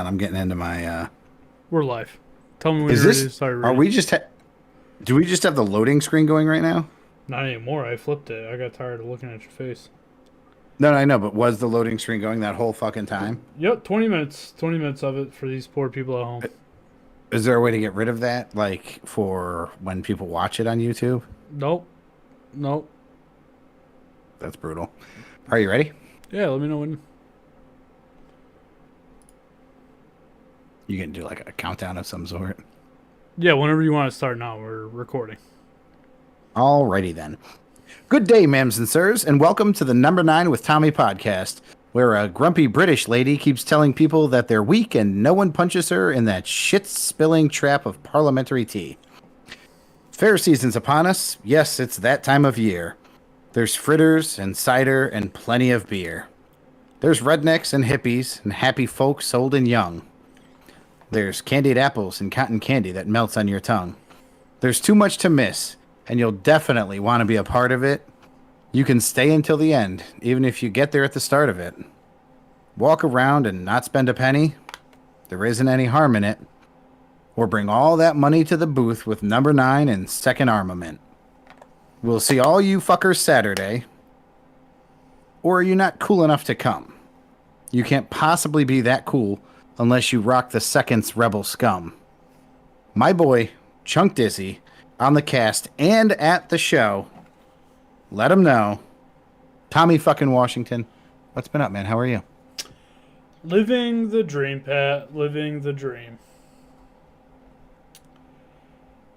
on. I'm getting into my. We're live. Tell me when Is you're ready to this? start Are reading. we just? Do we just have the loading screen going right now? Not anymore. I flipped it. I got tired of looking at your face. No, I know, but was the loading screen going that whole fucking time? Yep, 20 minutes. 20 minutes of it for these poor people at home. Is there a way to get rid of that, like for when people watch it on YouTube? Nope. Nope. That's brutal. Are you ready? Yeah, let me know when. You can do like a countdown of some sort. Yeah, whenever you want to start now. We're recording. Alrighty then. Good day, ma'ams and sirs, and welcome to the Number 9 with Tommy podcast, where a grumpy British lady keeps telling people that they're weak and no one punches her in that shit-spilling trap of parliamentary tea. Fair season's upon us. Yes, it's that time of year. There's fritters and cider and plenty of beer. There's rednecks and hippies and happy folks old and young. There's candied apples and cotton candy that melts on your tongue. There's too much to miss, and you'll definitely want to be a part of it. You can stay until the end, even if you get there at the start of it. Walk around and not spend a penny. There isn't any harm in it. Or bring all that money to the booth with Number 9 and Second Armament. We'll see all you fuckers Saturday. Or are you not cool enough to come? You can't possibly be that cool unless you rock the Second's Rebel Scum. My boy, Chunk Dizzy, on the cast and at the show. Let him know. Tommy fucking Washington. What's been up, man? How are you? Living the dream, Pat. Living the dream.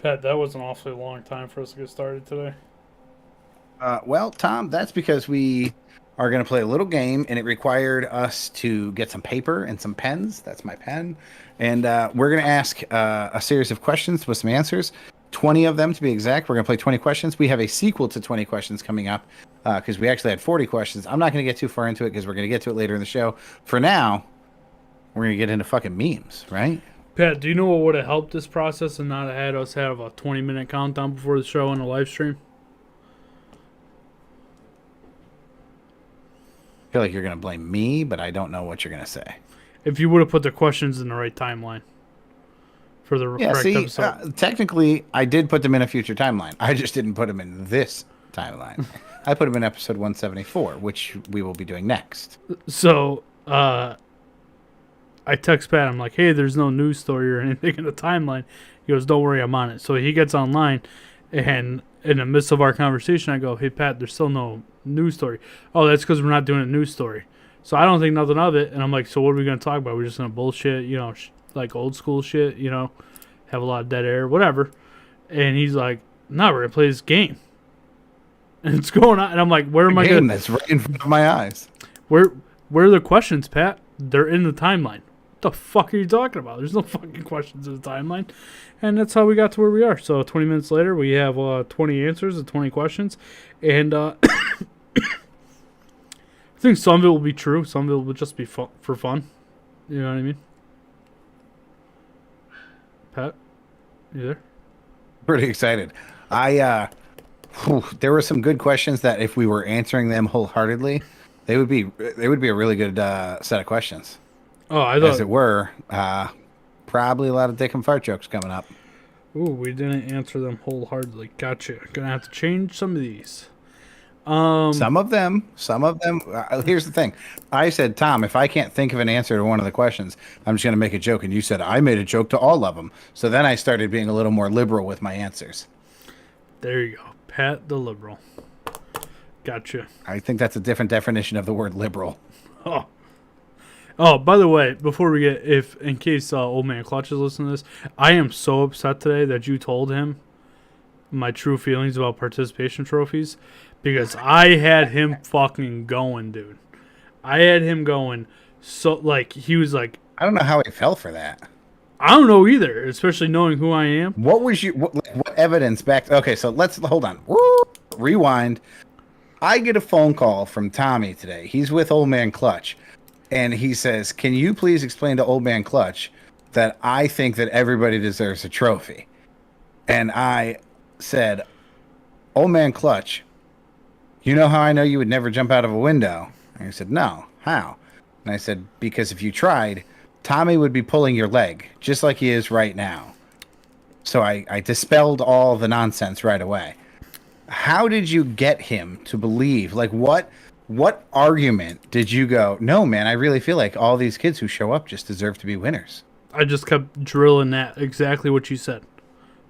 Pat, that was an awfully long time for us to get started today. Well, Tom, that's because we are going to play a little game, and it required us to get some paper and some pens. That's my pen. And we're going to ask a series of questions with some answers. 20 of them to be exact. We're going to play 20 questions. We have a sequel to 20 questions coming up because we actually had 40 questions. I'm not going to get too far into it because we're going to get to it later in the show. For now, we're going to get into fucking memes, right? Pat, do you know what would have helped this process and not had us have a 20-minute countdown before the show and a live stream? I feel like you're going to blame me, but I don't know what you're going to say. If you would have put the questions in the right timeline for the correct episode. Technically, I did put them in a future timeline. I just didn't put them in this timeline. I put them in episode 174, which we will be doing next. So, I text Pat. I'm like, hey, there's no news story or anything in the timeline. He goes, don't worry, I'm on it. So he gets online, and in the midst of our conversation, I go, hey, Pat, there's still no news story. Oh, that's because we're not doing a news story. So I don't think nothing of it. And I'm like, so what are we going to talk about? We're just going to bullshit, like old school shit, have a lot of dead air, whatever. And he's like, no, we're going to play this game. And it's going on. And I'm like, where am I going to... That's right in front of my eyes. Where are the questions, Pat? They're in the timeline. What the fuck are you talking about? There's no fucking questions in the timeline. And that's how we got to where we are. So 20 minutes later, we have 20 answers and 20 questions. And I think some of it will be true. Some of it will just be for fun. You know what I mean? Pat, you there? Pretty excited. There were some good questions that if we were answering them wholeheartedly, they would be a really good set of questions. Oh, I thought... As it were, probably a lot of dick and fart jokes coming up. Ooh, we didn't answer them wholeheartedly. Gotcha. Gonna have to change some of these. Some of them. Here's the thing. I said, Tom, if I can't think of an answer to one of the questions, I'm just going to make a joke. And you said, I made a joke to all of them. So then I started being a little more liberal with my answers. There you go. Pat the liberal. Gotcha. I think that's a different definition of the word liberal. Oh, by the way, before we get, in case Old Man Clutch is listening to this, I am so upset today that you told him my true feelings about participation trophies. Because I had him fucking going, dude. I had him going. So, like, he was like... I don't know how he fell for that. I don't know either, especially knowing who I am. What was what evidence back... Okay, so let's... Hold on. Rewind. I get a phone call from Tommy today. He's with Old Man Clutch. And he says, can you please explain to Old Man Clutch that I think that everybody deserves a trophy? And I said, Old Man Clutch... You know how I know you would never jump out of a window? And he said, no. How? And I said, because if you tried, Tommy would be pulling your leg, just like he is right now. So I dispelled all the nonsense right away. How did you get him to believe? Like, what argument did you go, no, man, I really feel like all these kids who show up just deserve to be winners? I just kept drilling that exactly what you said.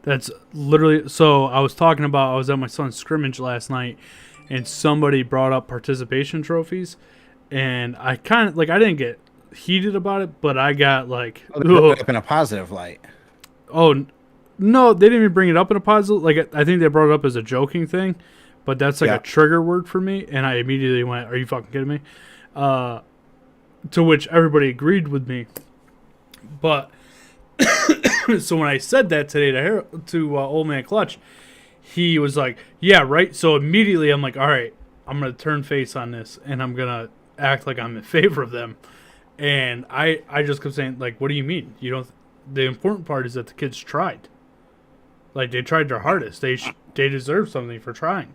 That's literally. So I was talking about, I was at my son's scrimmage last night, and somebody brought up participation trophies, and I kind of, like, I didn't get heated about it, but I got like, Oh, they put it up in a positive light. oh, no, they didn't even bring it up in a positive. Like, I think they brought it up as a joking thing, but that's like a trigger word for me, and I immediately went, "Are you fucking kidding me?" To which everybody agreed with me. But so when I said that today to Old Man Clutch, he was like, "Yeah, right." So immediately I'm like, "All right, I'm gonna turn face on this, and I'm gonna act like I'm in favor of them." And I just kept saying, like, "What do you mean? You don't?" The important part is that the kids tried. Like, they tried their hardest. They deserve something for trying.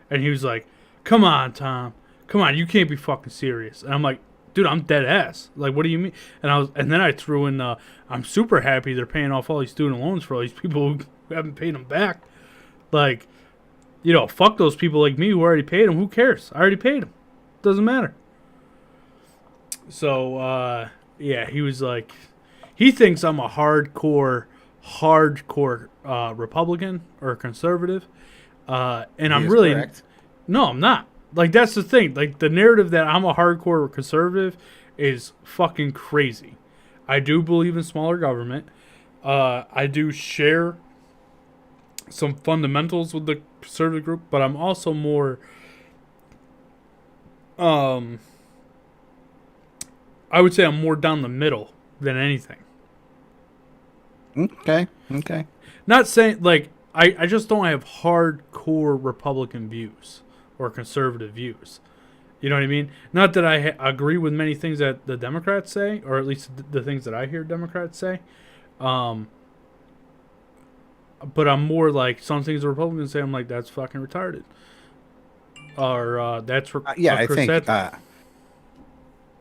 And he was like, "Come on, Tom. Come on, you can't be fucking serious." And I'm like, "Dude, I'm dead ass. Like, what do you mean?" And then I threw in, I'm super happy they're paying off all these student loans for all these people who haven't paid them back. Like, fuck those people like me who already paid them. Who cares? I already paid them. Doesn't matter. So, yeah, he was like, he thinks I'm a hardcore Republican or conservative, and I'm really correct. No, I'm not. Like, that's the thing. Like, the narrative that I'm a hardcore conservative is fucking crazy. I do believe in smaller government. I do share some fundamentals with the conservative group, but I'm also more I would say I'm more down the middle than anything. Okay. Not saying, like, I just don't have hardcore Republican views or conservative views. You know what I mean? Not that I agree with many things that the Democrats say, or at least the things that I hear Democrats say. But I'm more like, some things the Republicans say, I'm like, that's fucking retarded. Or that's for Yeah, I think.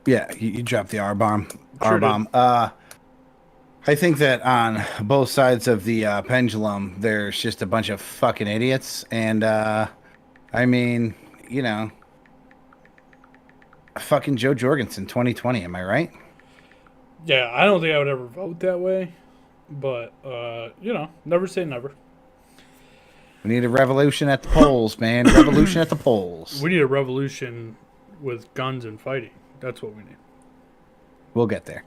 Yeah, you dropped the R bomb. Sure R bomb. I think that on both sides of the pendulum, there's just a bunch of fucking idiots, and I mean, fucking Joe Jorgensen, 2020. Am I right? Yeah, I don't think I would ever vote that way, but never say never. We need a revolution at the polls, man. Revolution at the polls. We need a revolution with guns and fighting. That's what we need. We'll get there.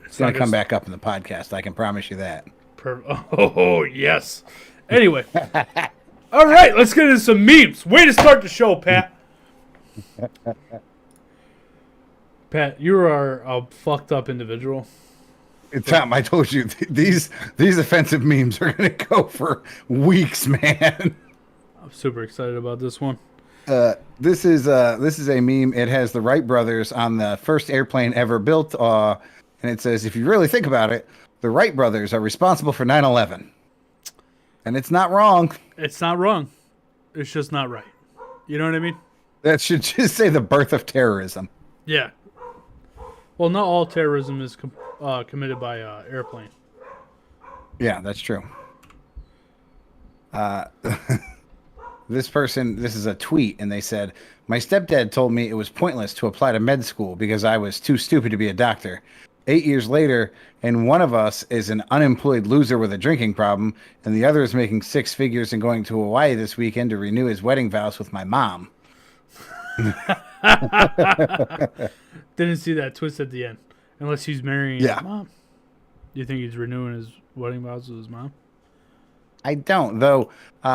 It's going to come back up in the podcast. I can promise you that. Oh, yes. Anyway. All right, let's get into some memes. Way to start the show, Pat. Pat, you are a fucked up individual. Tom, I told you, these offensive memes are going to go for weeks, man. I'm super excited about this one. This is a meme. It has the Wright brothers on the first airplane ever built, and it says, if you really think about it, the Wright brothers are responsible for 9/11. And it's not wrong. It's not wrong. It's just not right. You know what I mean? That should just say the birth of terrorism. Yeah. Well, not all terrorism is committed by airplane. Yeah, that's true. This is a tweet, and they said, my stepdad told me it was pointless to apply to med school because I was too stupid to be a doctor. 8 years later, and one of us is an unemployed loser with a drinking problem, and the other is making six figures and going to Hawaii this weekend to renew his wedding vows with my mom. Didn't see that twist at the end. Unless he's marrying his mom. Do you think he's renewing his wedding vows with his mom? I don't, though.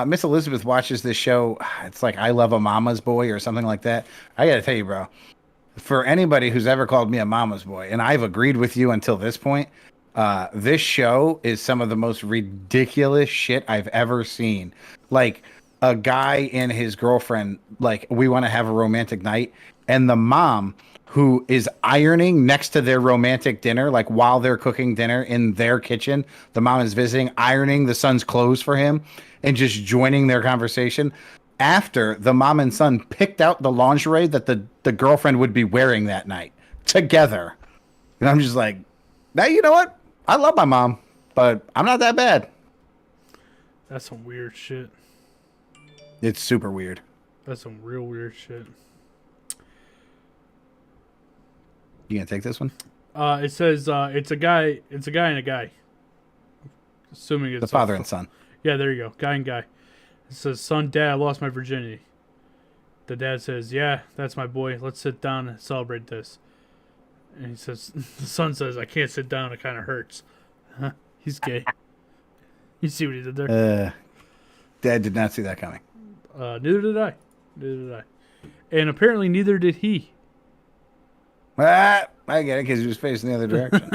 Miss Elizabeth watches this show. It's like I Love a Mama's Boy or something like that. I got to tell you, bro, for anybody who's ever called me a mama's boy, and I've agreed with you until this point, this show is some of the most ridiculous shit I've ever seen. Like, a guy and his girlfriend, like, we want to have a romantic night, and the mom, who is ironing next to their romantic dinner, like while they're cooking dinner in their kitchen, the mom is visiting, ironing the son's clothes for him and just joining their conversation. After the mom and son picked out the lingerie that the girlfriend would be wearing that night together. And I'm just like, now you know what? I love my mom, but I'm not that bad. That's some weird shit. It's super weird. That's some real weird shit. You gonna take this one? It says it's a guy. It's a guy and a guy. Assuming it's The father and son. Yeah, there you go. Guy and guy. It says, son, dad, I lost my virginity. The dad says, yeah, that's my boy. Let's sit down and celebrate this. And he says, the son says, I can't sit down. It kind of hurts. He's gay. You see what he did there? Dad did not see that coming. Neither did I. Neither did I. And apparently neither did he. I get it because he was facing the other direction.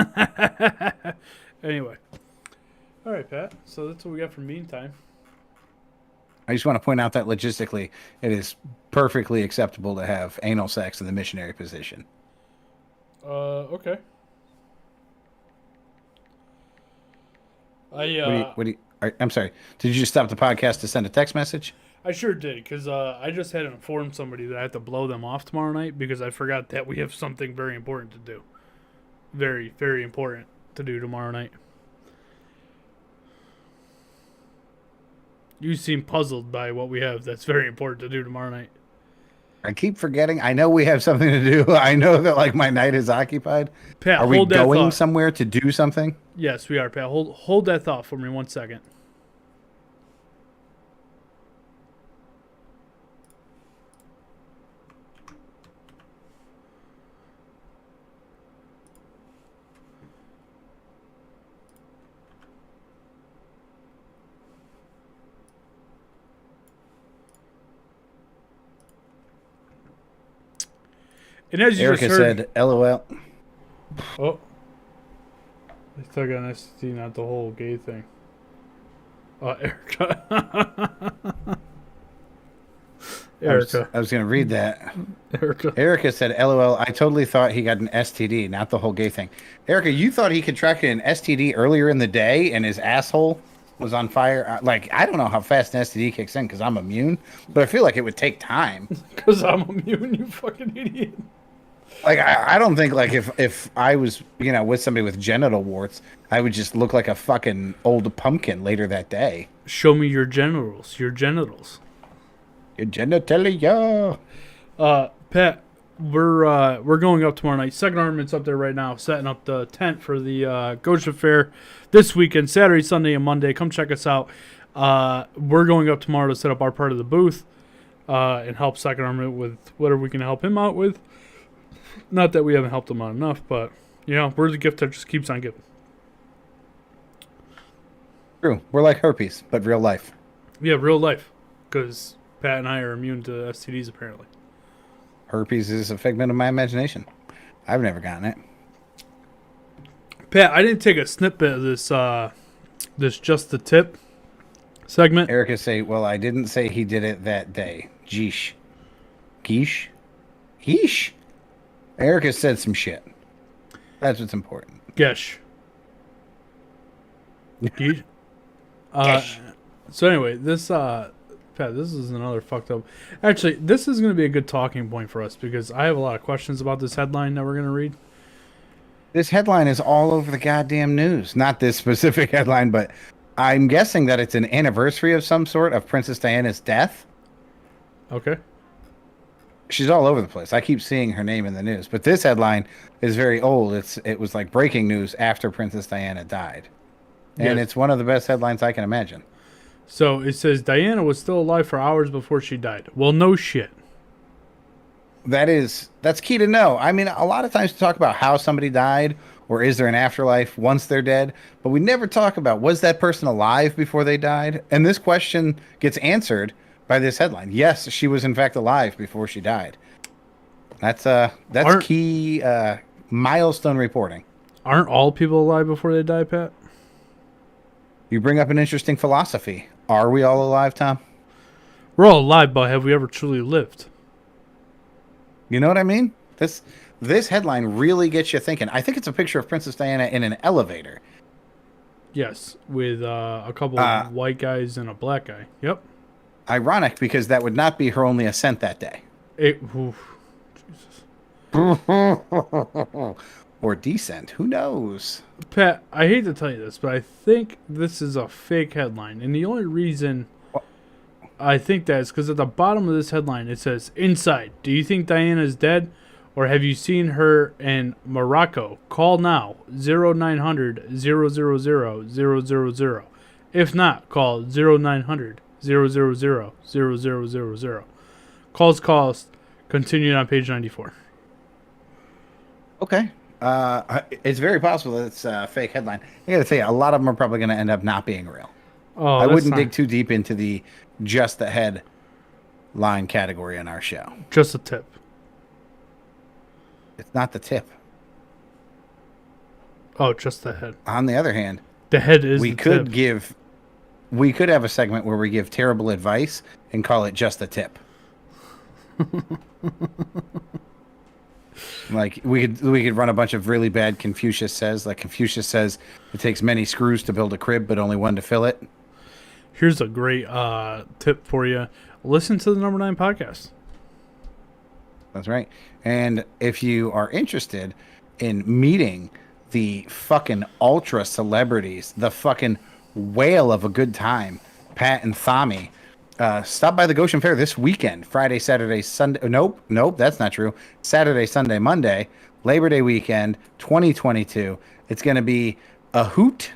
Anyway. All right, Pat. So that's what we got for meantime. I just want to point out that logistically, it is perfectly acceptable to have anal sex in the missionary position. Okay. I'm sorry. Did you just stop the podcast to send a text message? I sure did, because I just had to inform somebody that I have to blow them off tomorrow night because I forgot that we have something very important to do. Very, very important to do tomorrow night. You seem puzzled by what we have that's very important to do tomorrow night. I keep forgetting. I know we have something to do. I know that like my night is occupied. Pat, are we hold that going thought. somewhere to do something? Yes, we are, Pat. Hold that thought for me 1 second. And as you Erica just heard, said, "LOL." oh, they took on STD, not the whole gay thing. Erica. Erica. I was going to read that. Erica. Erica said, "LOL. I totally thought he got an STD, not the whole gay thing." Erica, you thought he contracted an STD earlier in the day, and his asshole was on fire. Like, I don't know how fast an STD kicks in because I'm immune, but I feel like it would take time. Because I'm immune, you fucking idiot. Like, I don't think, like, if I was, with somebody with genital warts, I would just look like a fucking old pumpkin later that day. Show me your genitals. Your genitals. Your genitalia. Pat, we're going up tomorrow night. Second Armament's up there right now, setting up the tent for the Gosha Fair this weekend, Saturday, Sunday, and Monday. Come check us out. We're going up tomorrow to set up our part of the booth and help Second Armament with whatever we can help him out with. Not that we haven't helped him out enough, but, we're the gift that just keeps on giving. True. We're like herpes, but real life. Yeah, real life. Because Pat and I are immune to STDs, apparently. Herpes is a figment of my imagination. I've never gotten it. Pat, I didn't take a snippet of this Just the Tip segment. Erica say, well, I didn't say he did it that day. Geesh. Geesh? Geesh? Erica said some shit. That's what's important. Gesh. So anyway, this Pat, this is another fucked up. Actually, this is going to be a good talking point for us because I have a lot of questions about this headline that we're going to read. This headline is all over the goddamn news. Not this specific headline, but I'm guessing that it's an anniversary of some sort of Princess Diana's death. Okay. She's all over the place. I keep seeing her name in the news, but this headline is very old. It was like breaking news after Princess Diana died. And Yes. it's one of the best headlines I can imagine. So it says Diana was still alive for hours before she died. Well, no shit. That's key to know. I mean, a lot of times we talk about how somebody died or is there an afterlife once they're dead, but we never talk about was that person alive before they died? And this question gets answered by this headline. Yes, she was in fact alive before she died. That's key milestone reporting. Aren't all people alive before they die, Pat? You bring up an interesting philosophy. Are we all alive, Tom? We're all alive, but have we ever truly lived? You know what I mean? This headline really gets you thinking. I think it's a picture of Princess Diana in an elevator. Yes, with a couple of white guys and a black guy. Yep. Ironic, because that would not be her only ascent that day. Jesus. or decent. Who knows? Pat, I hate to tell you this, but I think this is a fake headline. And the only reason I think that is because at the bottom of this headline it says, "Inside, do you think Diana is dead? Or have you seen her in Morocco? Call now, 0900 000 000. If not, call 0900 000 0000. Calls, continued on page 94. Okay. It's very possible that it's a fake headline. I got to tell you, a lot of them are probably going to end up not being real. Oh, I that's wouldn't not, dig too deep into the just the headline category in our show. just a tip. It's not the tip. Oh, just the head. On the other hand, The head is we the could tip. give, we could have a segment where we give terrible advice and call it just the tip. Like we could run a bunch of really bad Confucius says. Like Confucius says, it takes many screws to build a crib, but only one to fill it. Here's a great tip for you. Listen to the Number 9 podcast. That's right. And if you are interested in meeting the fucking ultra celebrities, the fucking whale of a good time, Pat and Thami, stop by the Goshen Fair this weekend. Friday, Saturday, Sunday. Nope, that's not true. Saturday, Sunday, Monday, Labor Day weekend, 2022. It's going to be a hoot.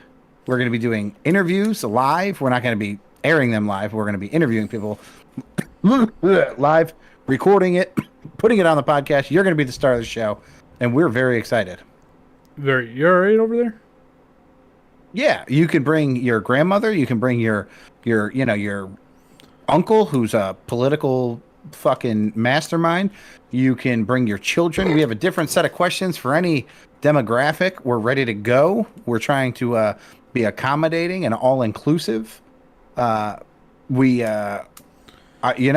We're going to be doing interviews live. We're not going to be airing them live. We're going to be interviewing people live, recording it, putting it on the podcast. You're going to be the star of the show, and we're very excited. You all right over there? Yeah, you can bring your grandmother. You can bring your uncle who's a political fucking mastermind. You can bring your children. We have a different set of questions for any demographic. We're ready to go. We're trying to be accommodating and all inclusive. You know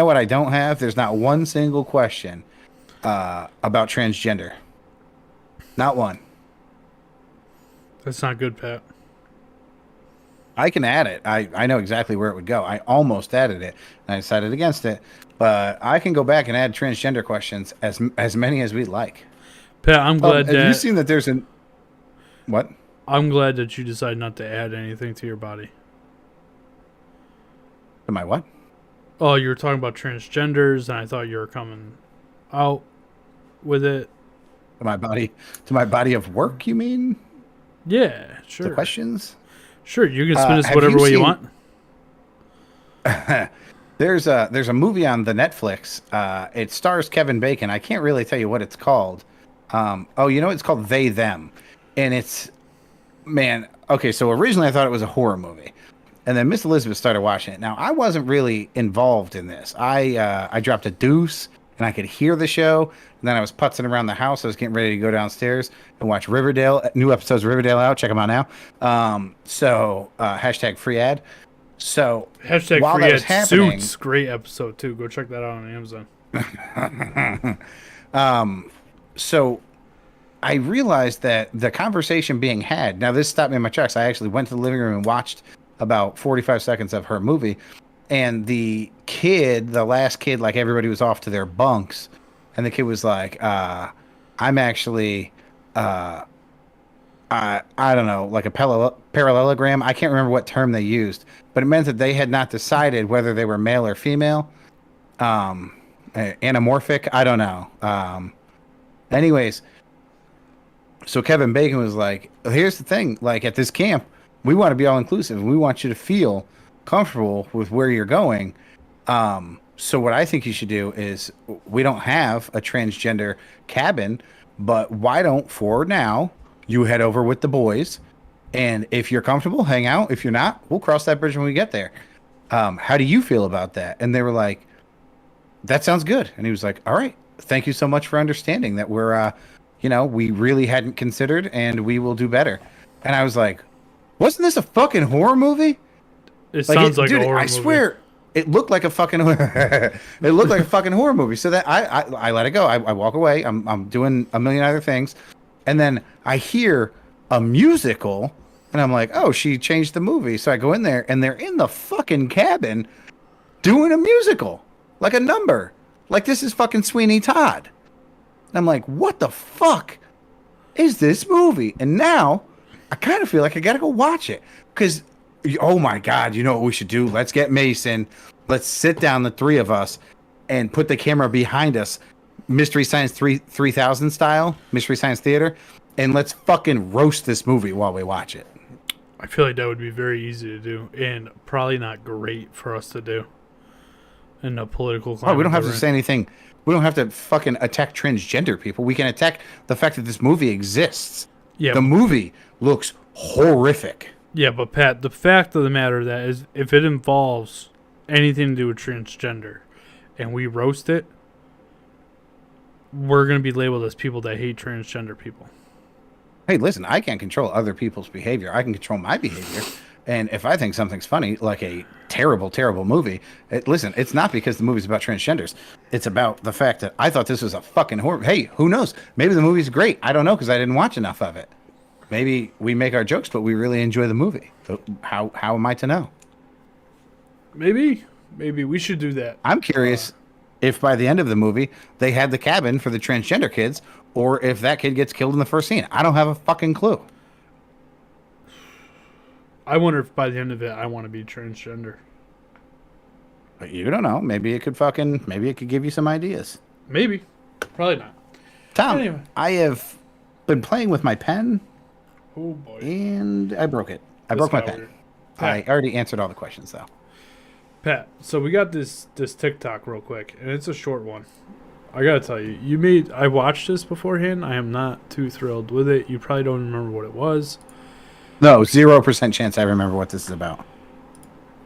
what I don't have? There's not one single question about transgender. Not one. That's not good, Pat. I can add it. I know exactly where it would go. I almost added it, and I decided against it. But I can go back and add transgender questions as many as we'd like. Pat, I'm glad have that you seen that there's an what? I'm glad that you decided not to add anything to your body. Am I what? Oh, you were talking about transgenders, and I thought you were coming out with it. To my body of work, you mean? Yeah, The sure. questions? Sure, you can spin this have whatever you way you seen- want. There's a movie on the Netflix. It stars Kevin Bacon. I can't really tell you what it's called. It's called They Them, and it's okay. So originally I thought it was a horror movie, and then Miss Elizabeth started watching it. Now I wasn't really involved in this. I dropped a deuce, and I could hear the show. And then I was putzing around the house. I was getting ready to go downstairs and watch Riverdale. New episodes of Riverdale out. Check them out now. Hashtag free ad. So Hashtag while free that ad was happening, Suits. Great episode, too. Go check that out on Amazon. So I realized that the conversation being had. Now this stopped me in my tracks. I actually went to the living room and watched about 45 seconds of her movie, and the last kid, like everybody was off to their bunks. And the kid was like, I'm actually, I don't know, like a parallelogram. I can't remember what term they used, but it meant that they had not decided whether they were male or female. Anamorphic. I don't know. Anyways, so Kevin Bacon was like, here's the thing. Like at this camp, we want to be all inclusive. We want you to feel comfortable with where you're going. So what I think you should do is, we don't have a transgender cabin, but why don't, for now, you head over with the boys, and if you're comfortable, hang out. If you're not, we'll cross that bridge when we get there. How do you feel about that? And they were like, that sounds good. And he was like, all right, thank you so much for understanding that we're, we really hadn't considered, and we will do better. And I was like, wasn't this a fucking horror movie? It sounds like dude, a horror I movie. swear, it looked like a fucking horror movie. So that I let it go. I walk away. I'm doing a million other things, and then I hear a musical, and I'm like, oh, she changed the movie. So I go in there, and they're in the fucking cabin doing a musical, like a number, like this is fucking Sweeney Todd. And I'm like, what the fuck? is this movie? And now I kind of feel like I got to go watch it because, oh my God, you know what we should do? Let's get Mason. Let's sit down, the three of us, and put the camera behind us, Mystery Science 3000 style, Mystery Science Theater, and let's fucking roast this movie while we watch it. I feel like that would be very easy to do and probably not great for us to do in the political climate. Oh, we don't have to say anything. We don't have to fucking attack transgender people. We can attack the fact that this movie exists. Yeah, the movie looks horrific. Yeah, but Pat, the fact of the matter that is, if it involves anything to do with transgender, and we roast it, we're going to be labeled as people that hate transgender people. Hey, listen, I can't control other people's behavior. I can control my behavior. And if I think something's funny, like a terrible, terrible movie, listen, it's not because the movie's about transgenders. It's about the fact that I thought this was a fucking horror. Hey, who knows? Maybe the movie's great. I don't know because I didn't watch enough of it. Maybe we make our jokes, but we really enjoy the movie. So how am I to know? Maybe we should do that. I'm curious if by the end of the movie they had the cabin for the transgender kids, or if that kid gets killed in the first scene. I don't have a fucking clue. I wonder if by the end of it I want to be transgender. But you don't know. Maybe it could give you some ideas. Maybe. Probably not. Tom, Anyway. I have been playing with my pen. Oh boy. And I broke it. I broke my pen. I already answered all the questions though. Pat, so we got this TikTok real quick, and it's a short one. I gotta tell you, I watched this beforehand. I am not too thrilled with it. You probably don't remember what it was. No, 0% chance I remember what this is about.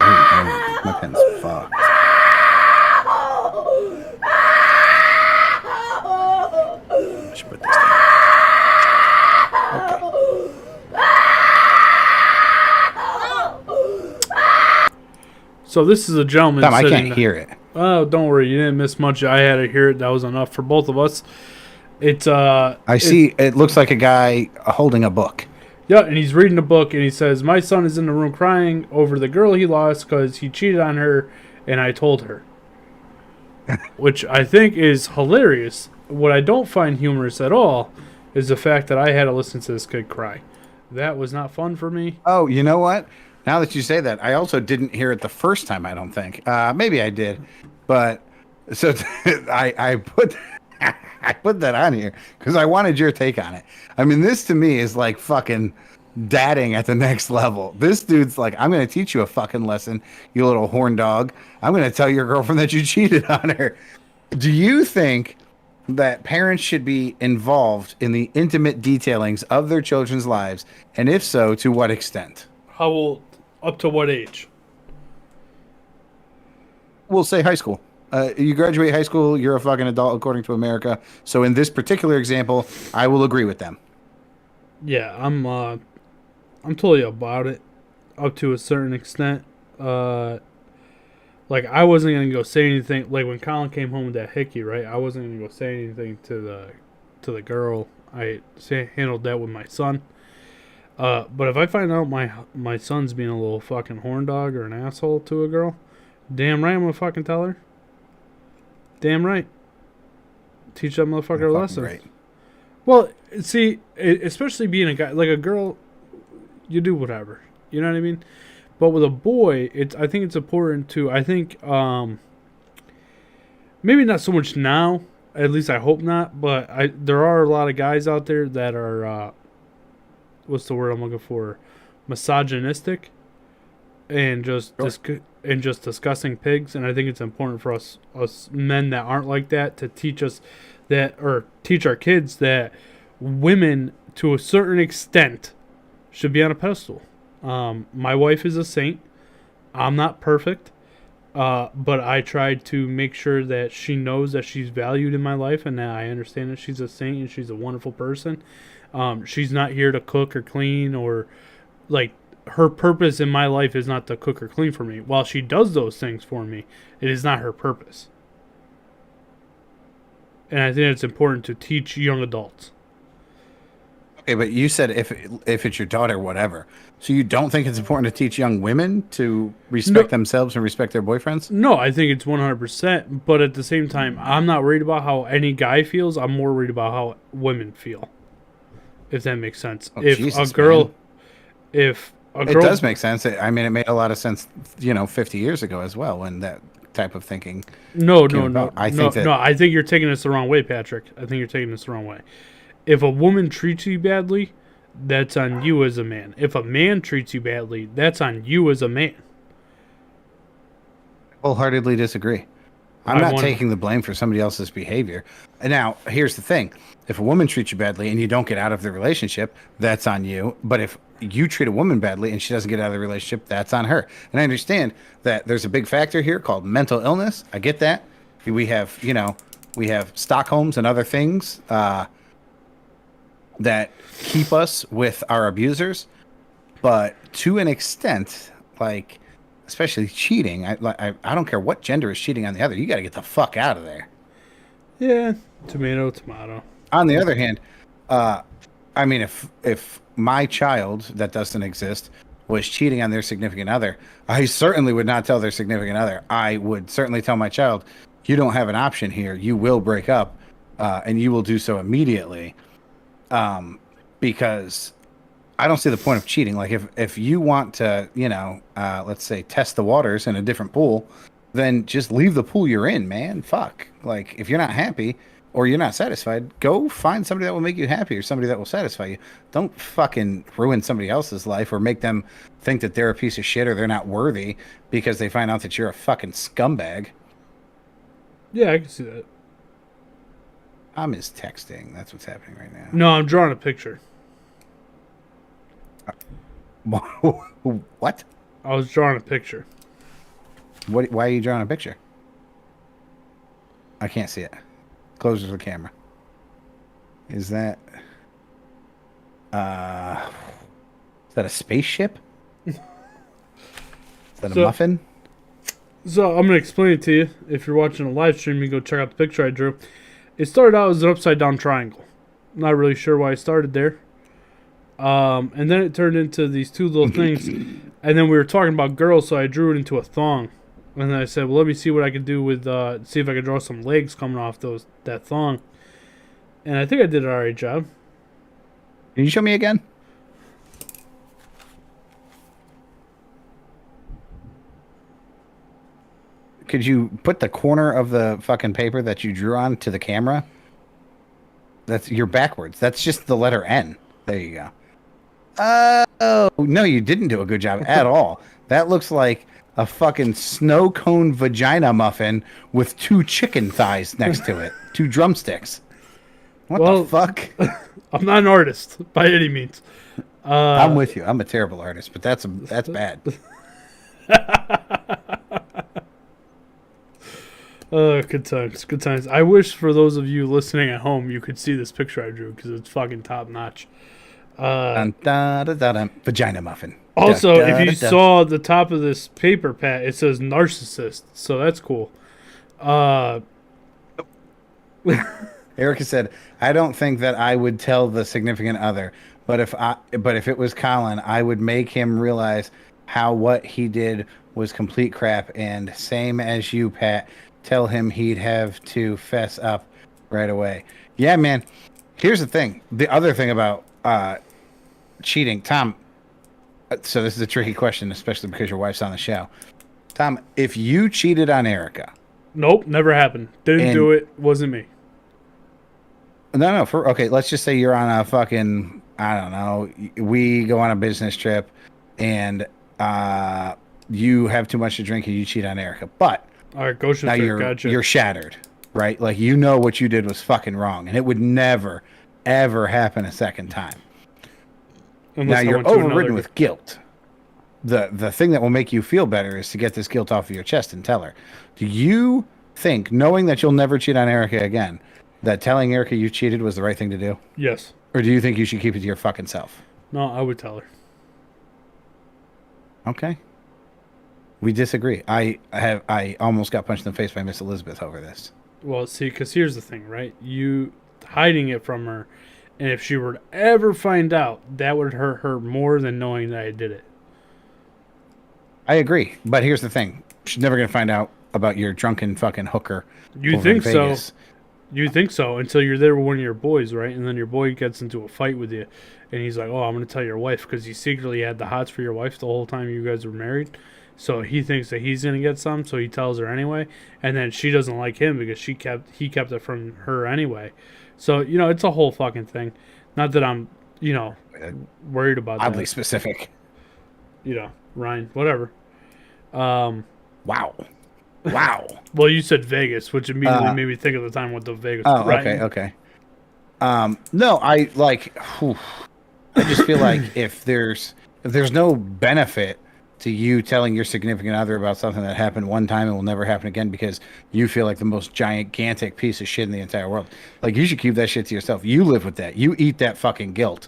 Oh, my pen's fucked. I should put this down. Okay. So this is a gentleman. Tom, I can't hear it. Oh, don't worry, you didn't miss much. I had to hear it. That was enough for both of us. It's I see. It looks like a guy holding a book. Yeah, and he's reading a book, and he says, "My son is in the room crying over the girl he lost because he cheated on her, and I told her." Which I think is hilarious. What I don't find humorous at all is the fact that I had to listen to this kid cry. That was not fun for me. Oh, you know what? Now that you say that, I also didn't hear it the first time, I don't think. Maybe I did. But so I put I put that on here because I wanted your take on it. I mean, this to me is like fucking dadding at the next level. This dude's like, I'm going to teach you a fucking lesson, you little horn dog. I'm going to tell your girlfriend that you cheated on her. Do you think that parents should be involved in the intimate detailings of their children's lives? And if so, to what extent? How old? Up to what age? We'll say high school. You graduate high school, you're a fucking adult according to America. So in this particular example, I will agree with them. Yeah, I'm totally about it up to a certain extent. Like I wasn't gonna go say anything. Like when Colin came home with that hickey, right? I wasn't gonna go say anything to the girl. I handled that with my son. But if I find out my son's being a little fucking horn dog or an asshole to a girl, damn right I'm gonna fucking tell her. Damn right. Teach that motherfucker a lesson. Right. Well, see, especially being a guy, like a girl, you do whatever. You know what I mean? But with a boy, I think it's important to, maybe not so much now, at least I hope not, but there are a lot of guys out there that are, what's the word I'm looking for? Misogynistic and just discussing pigs. And I think it's important for us men that aren't like that to teach us that, or teach our kids that women to a certain extent should be on a pedestal. My wife is a saint. I'm not perfect, but I tried to make sure that she knows that she's valued in my life and that I understand that she's a saint and she's a wonderful person. She's not here to cook or clean, or like her purpose in my life is not to cook or clean for me. While she does those things for me, it is not her purpose. And I think it's important to teach young adults. Okay, but you said if it's your daughter, whatever. So you don't think it's important to teach young women to respect themselves and respect their boyfriends? No, I think it's 100%. But at the same time, I'm not worried about how any guy feels. I'm more worried about how women feel. if that makes sense. Oh, If Jesus, a girl, man. if a It girl, does make sense. I mean, it made a lot of sense, 50 years ago as well when that type of thinking no, came no, no, about. I no, think that no. I think you're taking this the wrong way, Patrick. I think you're taking this the wrong way. If a woman treats you badly, that's on you as a man. If a man treats you badly, that's on you as a man. wholeheartedly disagree. I'm I not want. taking the blame for somebody else's behavior. And now, here's the thing. If a woman treats you badly and you don't get out of the relationship, that's on you. But if you treat a woman badly and she doesn't get out of the relationship, that's on her. And I understand that there's a big factor here called mental illness. I get that. We have, we have Stockholms and other things that keep us with our abusers. But to an extent, like, especially cheating, I don't care what gender is cheating on the other. You got to get the fuck out of there. Yeah, tomato, tomato. On the other hand, I mean, if my child that doesn't exist was cheating on their significant other, I certainly would not tell their significant other. I would certainly tell my child, you don't have an option here. You will break up, and you will do so immediately, because I don't see the point of cheating. Like if you want to, let's say test the waters in a different pool, then just leave the pool you're in, man. Fuck. Like if you're not happy or you're not satisfied, go find somebody that will make you happy or somebody that will satisfy you. Don't fucking ruin somebody else's life or make them think that they're a piece of shit or they're not worthy because they find out that you're a fucking scumbag. Yeah, I can see that. I'm just texting. That's what's happening right now. No, I'm drawing a picture. What? I was drawing a picture. What? Why are you drawing a picture? I can't see it. Closer to the camera. Is that? Is that a spaceship? Is that a muffin? So I'm gonna explain it to you. If you're watching a live stream, you can go check out the picture I drew. It started out as an upside down triangle. Not really sure why I started there. And then it turned into these two little things. And then we were talking about girls, so I drew it into a thong. And then I said, well, let me see what I could do with, see if I could draw some legs coming off that thong. And I think I did an alright job. Can you show me again? Could you put the corner of the fucking paper that you drew on to the camera? You're backwards. That's just the letter N. There you go. Oh, no, you didn't do a good job at all. That looks like a fucking snow cone vagina muffin with two chicken thighs next to it. Two drumsticks. What the fuck? I'm not an artist by any means. I'm with you. I'm a terrible artist, but that's bad. Good times, good times. I wish for those of you listening at home, you could see this picture I drew because it's fucking top notch. Dun, dun, dun, dun, dun. Vagina muffin. Also, Dun, dun, if you dun, saw the top of this paper, Pat, it says narcissist, so that's cool. Erica said, "I don't think that I would tell the significant other, but if it was Colin, I would make him realize how what he did was complete crap. And same as you, Pat, tell him he'd have to fess up right away." Yeah, man. Here's the thing. The other thing about cheating, Tom. So this is a tricky question, especially because your wife's on the show. Tom, if you cheated on Erica, Nope, never happened. Didn't do it. Wasn't me. No. Okay, let's just say you're on a fucking, I don't know. We go on a business trip, and you have too much to drink, and you cheat on Erica. But All right, Goshen now Fair, gotcha. you're shattered, right? Like you know what you did was fucking wrong, and it would never, ever happen a second time. Unless now I you're went to overridden another- with guilt. The thing that will make you feel better is to get this guilt off of your chest and tell her. Do you think, knowing that you'll never cheat on Erica again, that telling Erica you cheated was the right thing to do? Yes. Or do you think you should keep it to your fucking self? No, I would tell her. Okay. We disagree. I almost got punched in the face by Miss Elizabeth over this. Well, see, because here's the thing, right? You hiding it from her, and if she were to ever find out, that would hurt her more than knowing that I did it. I agree. But here's the thing. She's never going to find out about your drunken fucking hooker. You over in think so? Vegas. You think so until you're there with one of your boys, right? And then your boy gets into a fight with you, and he's like, "Oh, I'm gonna tell your wife," because he secretly had the hots for your wife the whole time you guys were married. So he thinks that he's gonna get some, so he tells her anyway, and then she doesn't like him because he kept it from her anyway. So it's a whole fucking thing. Not that I'm worried about Oddly that. specific. Ryan, whatever. Um, Wow. Wow. well, you said Vegas, which immediately made me think of the time with the Vegas. Oh, Ryan. okay. No, I like. Whew, I just feel like if there's no benefit to you telling your significant other about something that happened one time and will never happen again because you feel like the most gigantic piece of shit in the entire world, like you should keep that shit to yourself. You live with that. You eat that fucking guilt,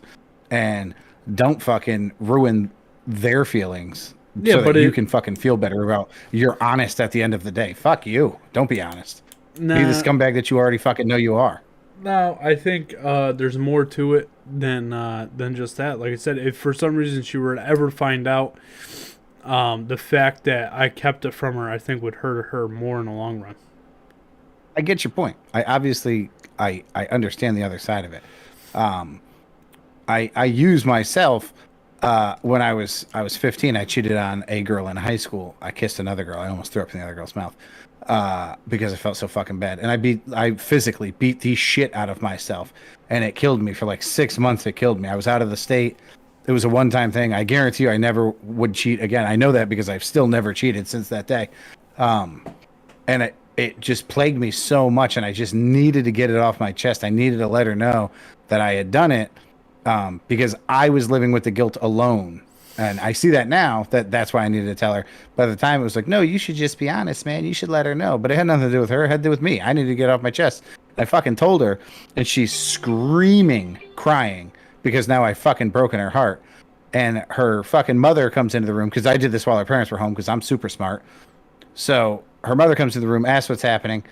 and don't fucking ruin their feelings. Yeah, so but that you can fucking feel better about you're honest at the end of the day. Fuck you. Don't be honest. Be the scumbag that you already fucking know you are. No, I think there's more to it than just that. Like I said, if for some reason she were to ever find out, the fact that I kept it from her, I think would hurt her more in the long run. I get your point. I obviously I understand the other side of it. I use myself when I was 15. I cheated on a girl in high school. I kissed another girl. I almost threw up in the other girl's mouth because I felt so fucking bad. And I physically beat the shit out of myself, and it killed me for like 6 months. It killed me. I was out of the state. It was a one-time thing. I guarantee you, I never would cheat again. I know that because I've still never cheated since that day. And it just plagued me so much, and I just needed to get it off my chest. I needed to let her know that I had done it. Because I was living with the guilt alone. And I see that now, that's why I needed to tell her. By the time it was like, no, you should just be honest, man. You should let her know. But it had nothing to do with her. It had to do with me. I needed to get it off my chest. I fucking told her, and she's screaming, crying, because now I fucking broken her heart. And her fucking mother comes into the room, because I did this while her parents were home, because I'm super smart. So her mother comes to the room, asks what's happening.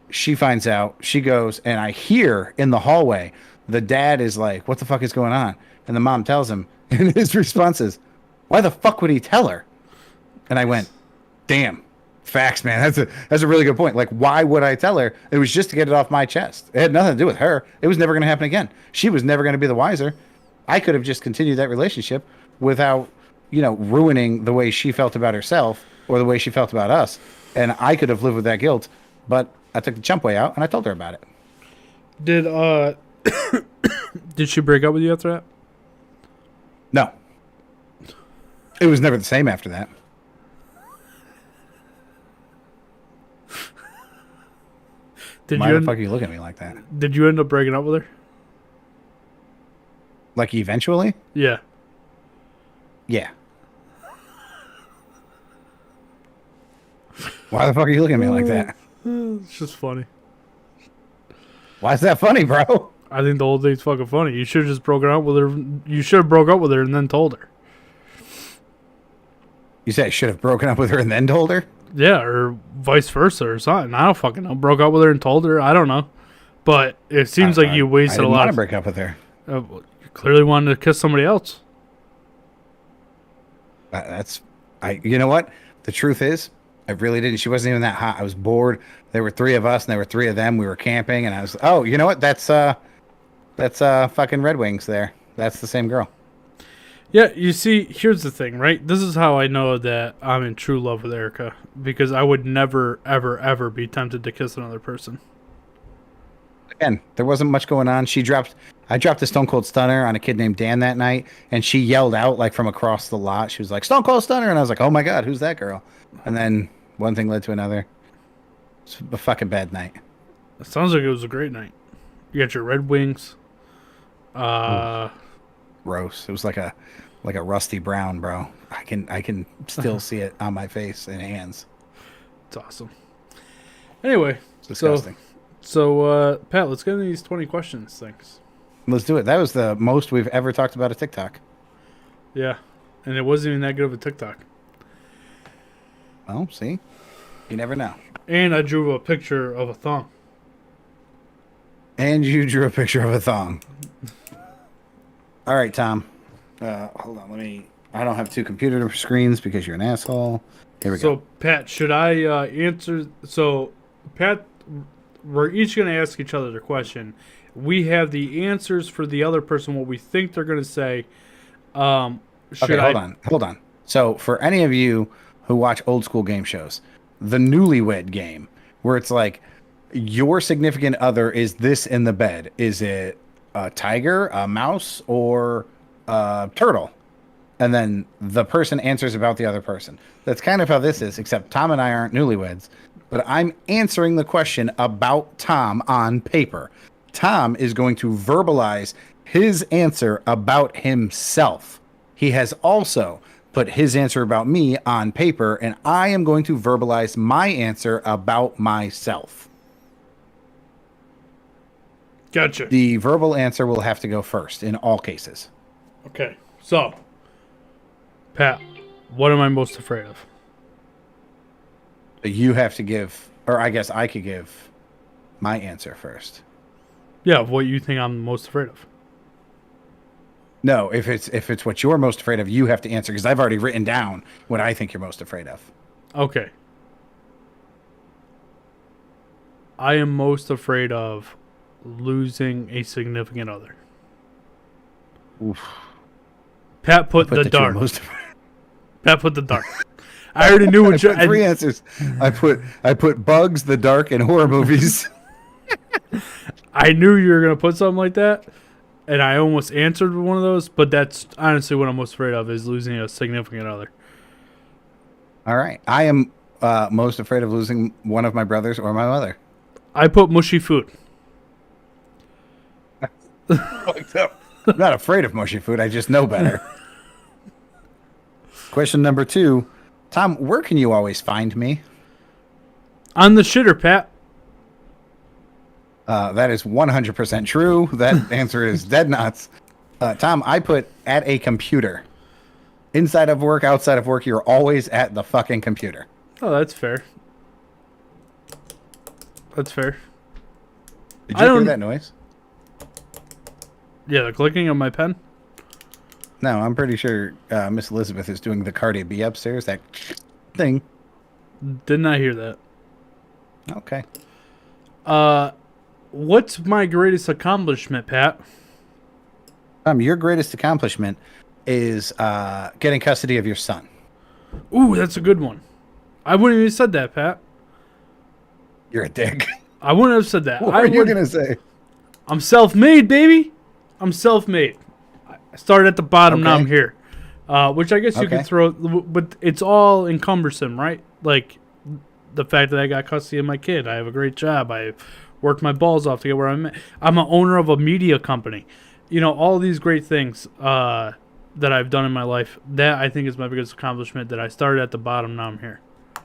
She finds out. She goes, and I hear in the hallway, the dad is like, what the fuck is going on? And the mom tells him, and his response is, why the fuck would he tell her? And I went, damn, facts, man. That's a really good point. Like, why would I tell her? It was just to get it off my chest. It had nothing to do with her. It was never going to happen again. She was never going to be the wiser. I could have just continued that relationship without, ruining the way she felt about herself or the way she felt about us. And I could have lived with that guilt, but I took the chump way out and I told her about it. Did she break up with you after that? No. It was never the same after that. Why the fuck are you looking at me like that? Did you end up breaking up with her? Like eventually? Yeah. Yeah. Why the fuck are you looking at me like that? It's just funny. Why is that funny, bro? I think the whole thing's fucking funny. You should have just broken up with her. You should have broke up with her and then told her. You said I should have broken up with her and then told her? Yeah, or vice versa or something. I don't fucking know. Broke up with her and told her. I don't know. But it seems like you wasted a lot. I didn't want to break up with her. You clearly wanted to kiss somebody else. You know what? The truth is, I really didn't. She wasn't even that hot. I was bored. There were 3 of us and there were 3 of them. We were camping and I was, oh, you know what? That's fucking Red Wings there. That's the same girl. Yeah, you see, here's the thing, right? This is how I know that I'm in true love with Erica. Because I would never, ever, ever be tempted to kiss another person. Again, there wasn't much going on. I dropped a Stone Cold Stunner on a kid named Dan that night, and she yelled out like from across the lot. She was like, Stone Cold Stunner, and I was like, oh my god, who's that girl? And then one thing led to another. It's a fucking bad night. It sounds like it was a great night. You got your Red Wings. Gross. It was like a rusty brown, bro. I can still see it on my face and hands. It's awesome. Anyway, it's disgusting. So, Pat, let's get into these 20 questions things. Let's do it. That was the most we've ever talked about a TikTok. Yeah, and it wasn't even that good of a TikTok. Well, see? You never know. And I drew a picture of a thong. And you drew a picture of a thong. All right, Tom. Hold on. I don't have 2 computer screens because you're an asshole. Here we go. So, Pat, should I answer? So, Pat we're each going to ask each other the question. We have the answers for the other person, what we think they're going to say. Hold on. So for any of you who watch old school game shows, the newlywed game, where it's like your significant other is this in the bed. Is it a tiger, a mouse, or a turtle? And then the person answers about the other person. That's kind of how this is, except Tom and I aren't newlyweds, but I'm answering the question about Tom on paper. Tom is going to verbalize his answer about himself. He has also put his answer about me on paper, and I am going to verbalize my answer about myself. Gotcha. The verbal answer will have to go first in all cases. Okay, so, Pat, what am I most afraid of? You have to give, or I guess I could give my answer first. Yeah, what you think I'm most afraid of. No, if it's what you're most afraid of, you have to answer because I've already written down what I think you're most afraid of. Okay. I am most afraid of losing a significant other. Oof. Pat put the dark. Pat put the dark. I already knew what you had. Three answers. I put bugs, the dark, and horror movies. I knew you were gonna put something like that, and I almost answered one of those. But that's honestly what I'm most afraid of is losing a significant other. All right, I am most afraid of losing one of my brothers or my mother. I put mushy food. I'm not afraid of mushy food. I just know better. Question number 2. Tom, where can you always find me? On the shitter, Pat. That is 100% true. That answer is dead nuts. Tom, I put at a computer. Inside of work, outside of work, you're always at the fucking computer. Oh, that's fair. That's fair. Did you hear that noise? Yeah, the clicking of my pen. No, I'm pretty sure Miss Elizabeth is doing the Cardi B upstairs. That thing. Did not hear that. Okay. What's my greatest accomplishment, Pat? Your greatest accomplishment is getting custody of your son. Ooh, that's a good one. I wouldn't have said that, Pat. You're a dick. I wouldn't have said that. What are you going to say? I'm self-made, baby. I'm self-made. I started at the bottom, now I'm here. Which I guess you can throw, but it's all encumbersome, right? Like the fact that I got custody of my kid. I have a great job. I worked my balls off to get where I'm at. I'm an owner of a media company. You know, all these great things that I've done in my life. That I think is my biggest accomplishment, that I started at the bottom, now I'm here. All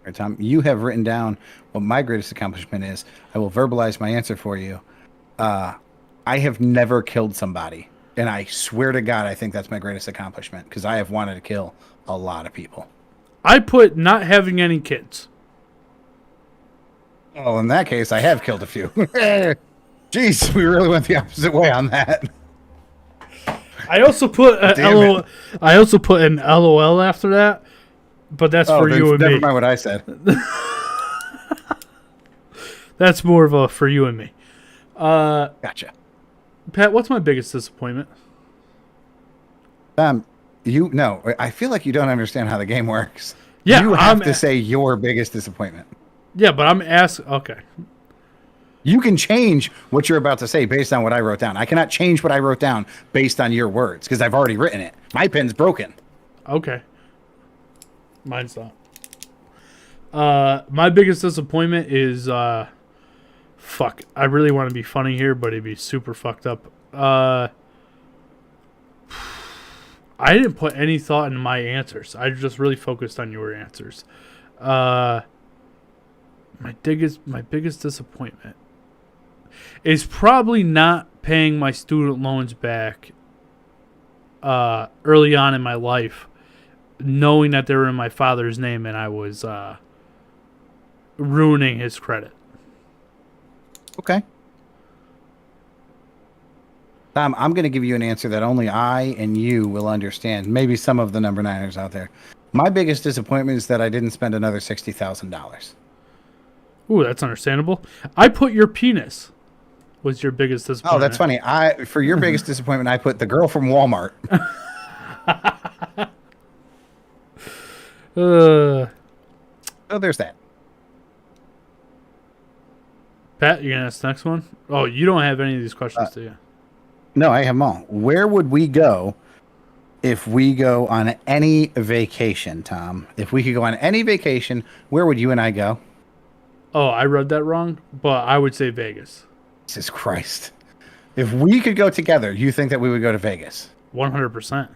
right, Tom, you have written down what my greatest accomplishment is. I will verbalize my answer for you. I have never killed somebody, and I swear to God, I think that's my greatest accomplishment because I have wanted to kill a lot of people. I put not having any kids. Oh, in that case, I have killed a few. Jeez, we really went the opposite way on that. I also put LOL. I also put an LOL after that, but that's for you and me. Never mind what I said. That's more of a for you and me. Gotcha. Pat, what's my biggest disappointment? I feel like you don't understand how the game works. Yeah, you have to say your biggest disappointment. Yeah, but I'm asking. Okay. You can change what you're about to say based on what I wrote down. I cannot change what I wrote down based on your words because I've already written it. My pen's broken. Okay. Mine's not. My biggest disappointment is fuck. I really want to be funny here, but it'd be super fucked up. I didn't put any thought into my answers. I just really focused on your answers. My biggest disappointment is probably not paying my student loans back early on in my life, knowing that they were in my father's name and I was ruining his credit. Okay. Tom, I'm going to give you an answer that only I and you will understand. Maybe some of the number niners out there. My biggest disappointment is that I didn't spend another $60,000. Ooh, that's understandable. I put your penis was your biggest disappointment. Oh, that's funny. For your biggest disappointment, I put the girl from Walmart. Uh, Oh, there's that. Pat, you gonna ask the next one? Oh, you don't have any of these questions, do you? No, I have them all. Where would we go if we go on any vacation, Tom? If we could go on any vacation, where would you and I go? Oh, I read that wrong, but I would say Vegas. Jesus Christ. If we could go together, you think that we would go to Vegas? 100%.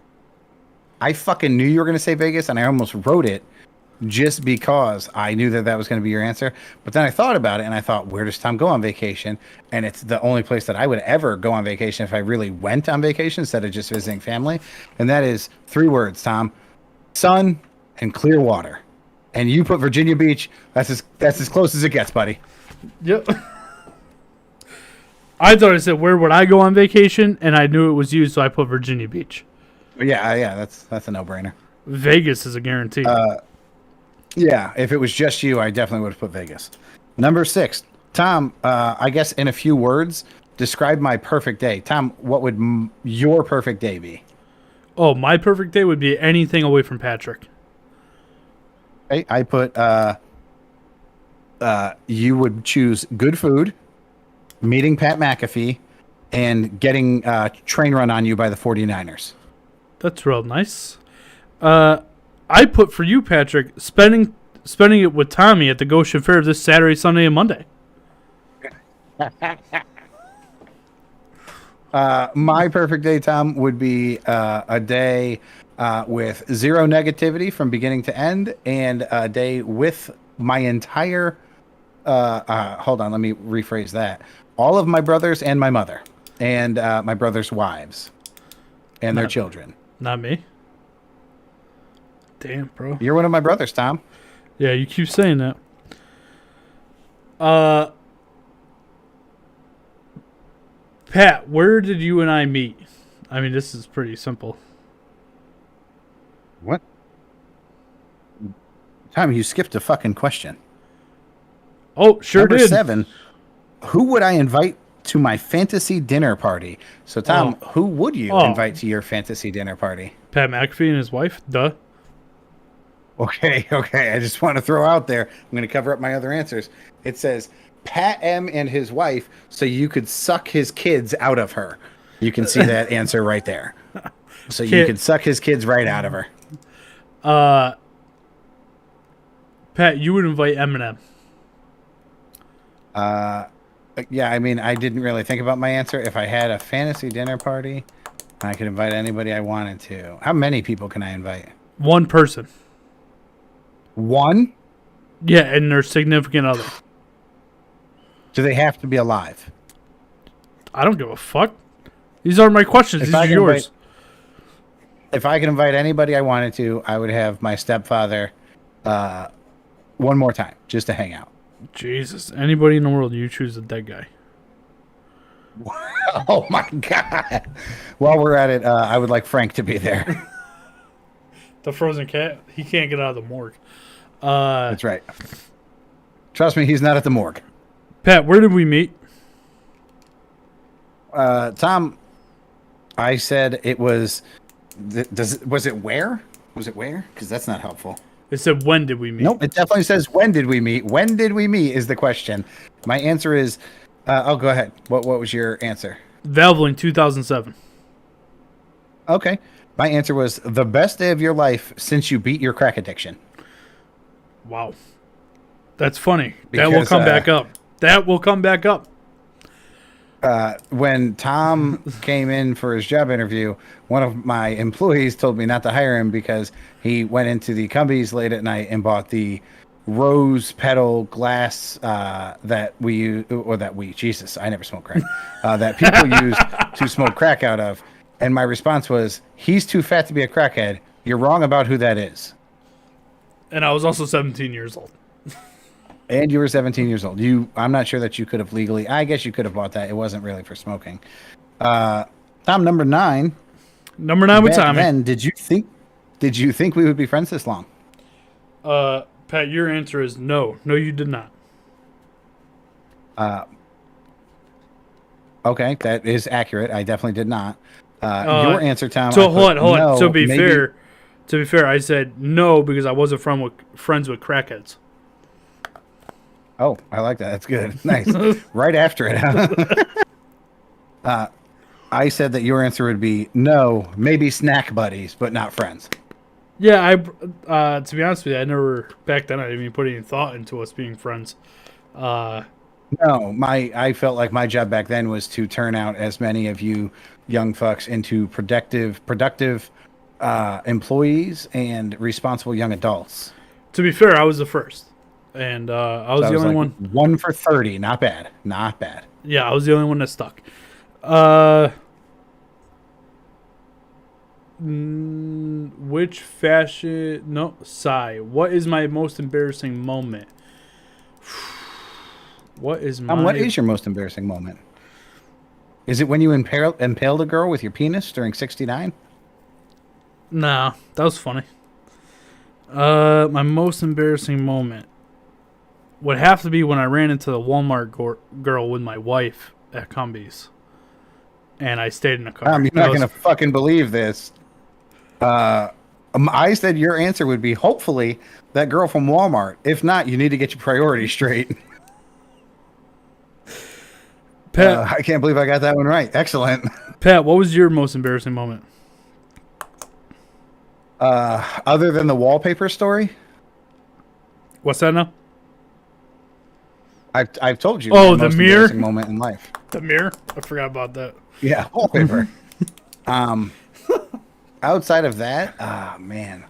I fucking knew you were going to say Vegas, and I almost wrote it just because I knew that that was going to be your answer. But then I thought about it, and I thought, where does Tom go on vacation? And it's the only place that I would ever go on vacation if I really went on vacation instead of just visiting family. And that is 3 words, Tom. Sun and clear water. And you put Virginia Beach. That's as close as it gets, buddy. Yep. I thought I said, where would I go on vacation? And I knew it was you, so I put Virginia Beach. Yeah, that's a no-brainer. Vegas is a guarantee. Yeah, if it was just you, I definitely would have put Vegas. Number 6, Tom. I guess in a few words, describe my perfect day. Tom, what would your perfect day be? Oh, my perfect day would be anything away from Patrick. Okay, I put you would choose good food, meeting Pat McAfee, and getting train run on you by the 49ers. That's real nice. I put for you, Patrick, spending it with Tommy at the Goshen Fair this Saturday, Sunday, and Monday. My perfect day, Tom, would be a day with 0 negativity from beginning to end, and a day with my entire. Hold on, let me rephrase that. All of my brothers and my mother, and my brothers' wives, and their children. Not me. Damn, bro. You're one of my brothers, Tom. Yeah, you keep saying that. Pat, where did you and I meet? I mean, this is pretty simple. What? Tom, you skipped a fucking question. Oh, sure Number did. 7. Who would I invite to my fantasy dinner party? So, Tom, who would you invite to your fantasy dinner party? Pat McAfee and his wife. Duh. Okay. I just want to throw out there. I'm going to cover up my other answers. It says Pat M and his wife, so you could suck his kids out of her. You can see that answer right there. So you could suck his kids right out of her. Pat, you would invite Eminem. Yeah, I mean, I didn't really think about my answer. If I had a fantasy dinner party, I could invite anybody I wanted to. How many people can I invite? One person. One? Yeah, and their significant other. Do they have to be alive? I don't give a fuck. These aren't my questions. These are yours. If I could invite anybody I wanted to, I would have my stepfather one more time just to hang out. Jesus. Anybody in the world, you choose a dead guy. Oh, my God. While we're at it, I would like Frank to be there. The frozen cat? He can't get out of the morgue. That's right. Trust me, he's not at the morgue. Pat, where did we meet? Tom, I said it was... Was it where? Was it where? Because that's not helpful. It said, when did we meet? Nope, it definitely says, when did we meet? When did we meet is the question. My answer is... oh, go ahead. What was your answer? Valvoline 2007. Okay. My answer was the best day of your life since you beat your crack addiction. Wow. That's funny. That will come back up. That will come back up. When Tom came in for his job interview, one of my employees told me not to hire him because he went into the Cumbies late at night and bought the rose petal glass that Jesus, I never smoked crack, that people use to smoke crack out of. And my response was, he's too fat to be a crackhead. You're wrong about who that is. And I was also 17 years old. And you were 17 years old. I'm not sure that you could have legally. I guess you could have bought that. It wasn't really for smoking. Tom, number 9. Number 9 with Tommy. Then, did you think we would be friends this long? Pat, your answer is no. No, you did not. Okay, that is accurate. I definitely did not. Uh, Your answer, Tom. so I put hold on. no. Maybe. To be fair, I said no because I wasn't friends with crackheads. Oh, I like that. That's good. Nice. Right after it. I said that your answer would be no, maybe snack buddies, but not friends. Yeah, to be honest with you, I never back then I didn't even put any thought into us being friends. Uh, No, I felt like my job back then was to turn out as many of you young fucks into productive employees and responsible young adults. to be fair, I was the first, and I was So I the was only like one. 1 for 30, not bad, not bad. Yeah, I was the only one that stuck. Uh, which fashion? No, sigh. What is my most embarrassing moment? What is my? What is your most embarrassing moment? Is it when you impaled a girl with your penis during 69? Nah, that was funny. My most embarrassing moment would have to be when I ran into the Walmart girl with my wife at Cumbies, and I stayed in the car. You're not going to fucking believe this. I said your answer would be hopefully that girl from Walmart. If not, you need to get your priorities straight. Pat, I can't believe I got that one right. Excellent. Pat, what was your most embarrassing moment? Other than the wallpaper story, What's that now? I've told you. Oh, my the most mirror? embarrassing moment in life. The mirror? I forgot about that. Yeah, wallpaper. Outside of that, man.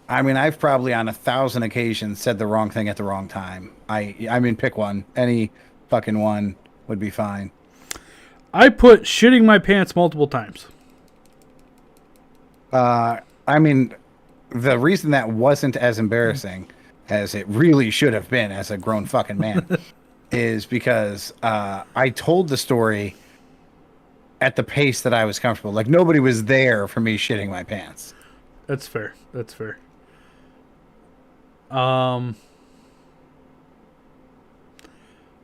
I mean, I've probably on 1,000 occasions said the wrong thing at the wrong time. I mean, pick one. Any fucking one would be fine. I put shitting my pants multiple times. I mean, the reason that wasn't as embarrassing as it really should have been as a grown fucking man is because I told the story at the pace that I was comfortable. Like, nobody was there for me shitting my pants. That's fair. That's fair.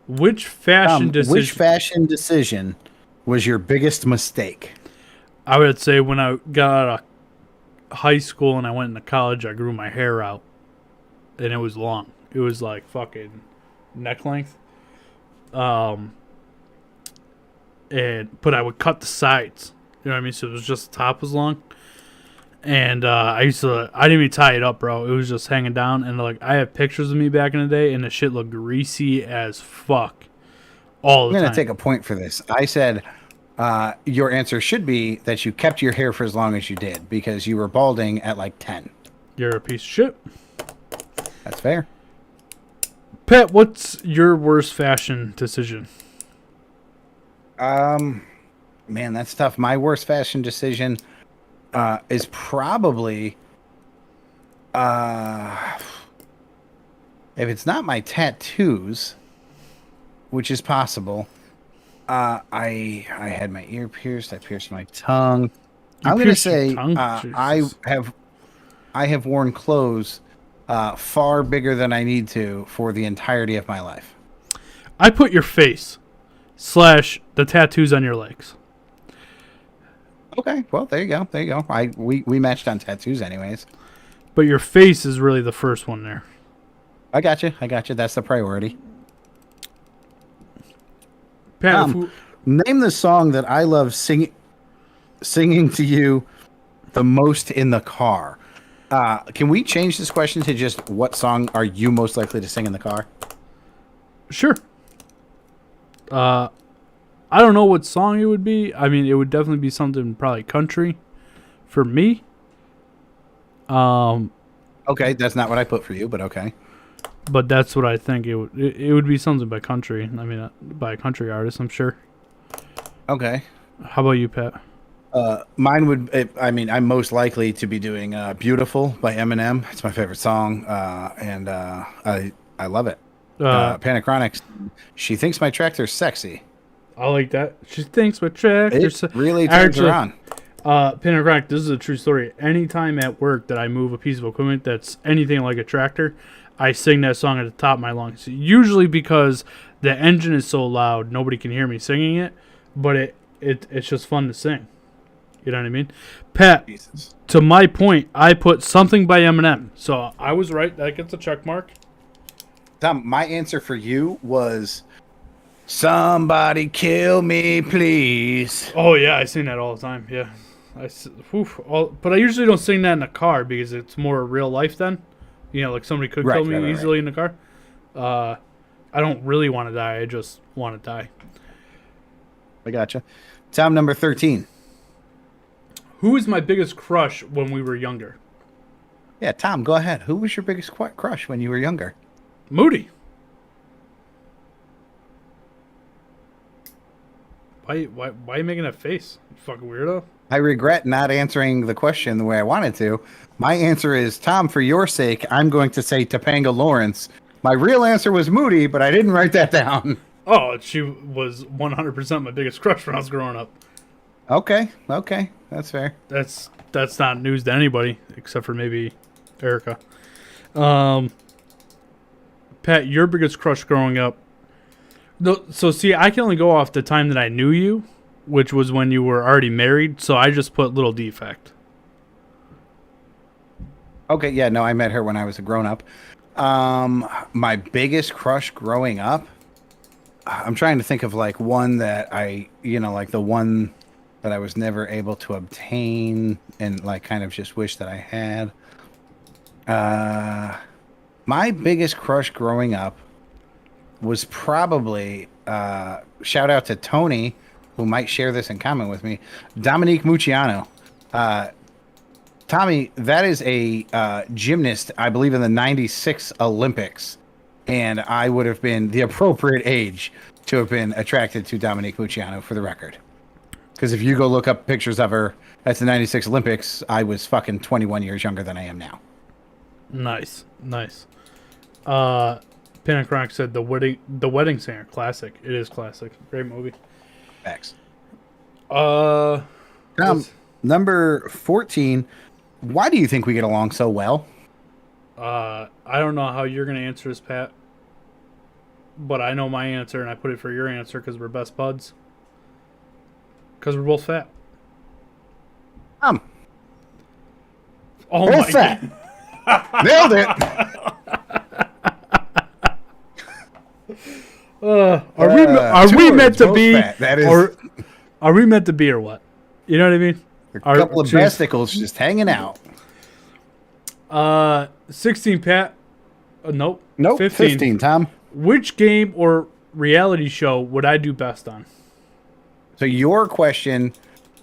Which fashion decision? Which fashion decision was your biggest mistake? I would say when I got out of high school and I went into college, I grew my hair out, and it was long. It was like fucking neck length. But I would cut the sides. You know what I mean? So it was just the top was long. And I didn't even tie it up, bro. It was just hanging down. And like, I have pictures of me back in the day, and the shit looked greasy as fuck all the time. I'm going to take a point for this. I said your answer should be that you kept your hair for as long as you did because you were balding at like 10. You're a piece of shit. That's fair. Pat, what's your worst fashion decision? Man, that's tough. My worst fashion decision is probably if it's not my tattoos, which is possible. I had my ear pierced. I pierced my tongue. I'm gonna say I have worn clothes far bigger than I need to for the entirety of my life. I put your face / the tattoos on your legs. Okay, well there you go. There you go. We matched on tattoos anyways. But your face is really the first one there. I got you. That's the priority. Pat, Name the song that I love singing to you the most in the car. Can we change this question to just what song are you most likely to sing in the car? Sure. I don't know what song it would be. I mean, it would definitely be something probably country for me. Okay, that's not what I put for you, but okay. But that's what I think it would. It would be something by country. I mean, by a country artist, I'm sure. Okay. How about you, Pat? Mine would. I mean, I'm most likely to be doing "Beautiful" by Eminem. It's my favorite song, and I love it. Panachronics. She thinks my tractor's sexy. I like that. She thinks my tractor's really turns her on. Panachronic, this is a true story. Anytime at work that I move a piece of equipment that's anything like a tractor, I sing that song at the top of my lungs. Usually because the engine is so loud nobody can hear me singing it, but it's just fun to sing. You know what I mean? Pat, Jesus. to my point, I put Something by Eminem. So I was right. That gets a check mark. Tom, my answer for you was Somebody Kill Me, Please. Oh, yeah. I sing that all the time. Yeah. But I usually don't sing that in the car because it's more real life then. You know, like somebody could kill me easily in the car. I don't really want to die. I just want to die. I gotcha. Tom, number 13. Who was my biggest crush when we were younger? Yeah, Tom, go ahead. Who was your biggest crush when you were younger? Moody. Why are you making that face? You fucking weirdo. I regret not answering the question the way I wanted to. My answer is, Tom, for your sake, I'm going to say Topanga Lawrence. My real answer was Moody, but I didn't write that down. Oh, she was 100% my biggest crush when I was growing up. Okay, that's fair. That's not news to anybody except for maybe Erica. Pat, your biggest crush growing up. No, so see, I can only go off the time that I knew you, which was when you were already married. So I just put Little Defect. Okay, yeah, no, I met her when I was a grown-up. My biggest crush growing up, I'm trying to think of like one that like the one that I was never able to obtain and like kind of just wish that I had. My biggest crush growing up was probably, shout out to Tony, who might share this in common with me, Dominique Mucciano. Tommy, that is a gymnast, I believe, in the 96 Olympics. And I would have been the appropriate age to have been attracted to Dominique Mucciano, for the record. Because if you go look up pictures of her at the 96 Olympics, I was fucking 21 years younger than I am now. Nice. Panic said the wedding singer, classic. It is classic. Great movie. Facts. Number 14. Why do you think we get along so well? I don't know how you're gonna answer this, Pat, but I know my answer, and I put it for your answer because we're best buds. Because we're both fat. Oh both my fat. God. Nailed it. Are we meant to be? That is. Or are we meant to be, or what? You know what I mean? A couple of besticles just hanging out. 16, Pat. Nope. 15, Tom. Which game or reality show would I do best on? So your question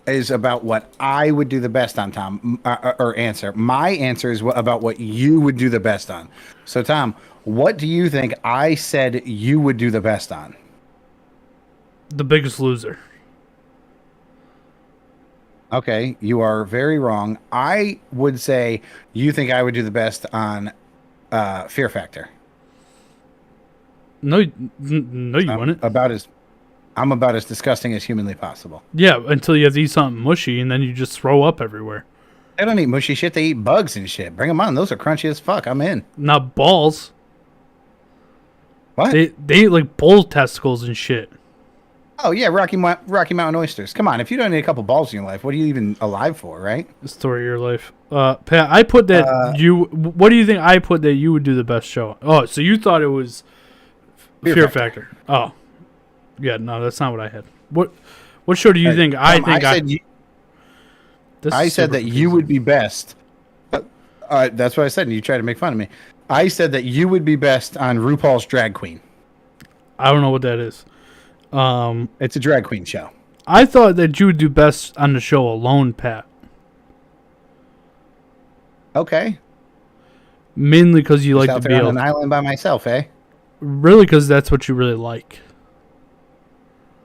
is about what I would do the best on, Tom, or answer. My answer is about what you would do the best on. So, Tom, what do you think I said you would do the best on? The Biggest Loser. Okay, you are very wrong. I would say you think I would do the best on Fear Factor. No, you wouldn't. I'm about as disgusting as humanly possible. Yeah, until you have to eat something mushy, and then you just throw up everywhere. They don't eat mushy shit. They eat bugs and shit. Bring them on. Those are crunchy as fuck. I'm in. Not balls. What? They eat like bull testicles and shit. Oh, yeah, Rocky Mountain oysters. Come on, if you don't need a couple balls in your life, what are you even alive for, right? The story of your life. Pat, I put that what do you think I put that you would do the best show? Oh, so you thought it was Fear Factor. Oh. Yeah, no, that's not what I had. What show do you think I said that you would be best. That's what I said, and you tried to make fun of me. I said that you would be best on RuPaul's Drag Queen. I don't know what that is. It's a drag queen show. I thought that you would do best on the show alone, Pat. Okay. Mainly because you like out to there be on an island by myself, eh? Really, because that's what you really like.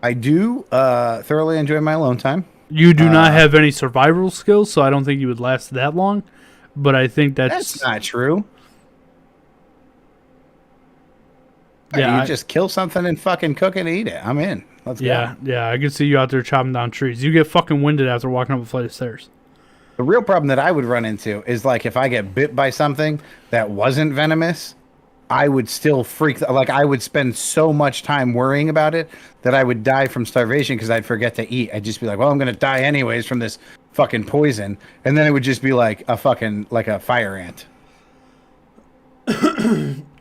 I do thoroughly enjoy my alone time. You do not have any survival skills, so I don't think you would last that long. But I think that's not true. Yeah, you just kill something and fucking cook it and eat it. I'm in. Let's go. Yeah, I can see you out there chopping down trees. You get fucking winded after walking up a flight of stairs. The real problem that I would run into is like if I get bit by something that wasn't venomous, I would still like I would spend so much time worrying about it that I would die from starvation because I'd forget to eat. I'd just be like, well, I'm gonna die anyways from this fucking poison, and then it would just be like a fucking like a fire ant.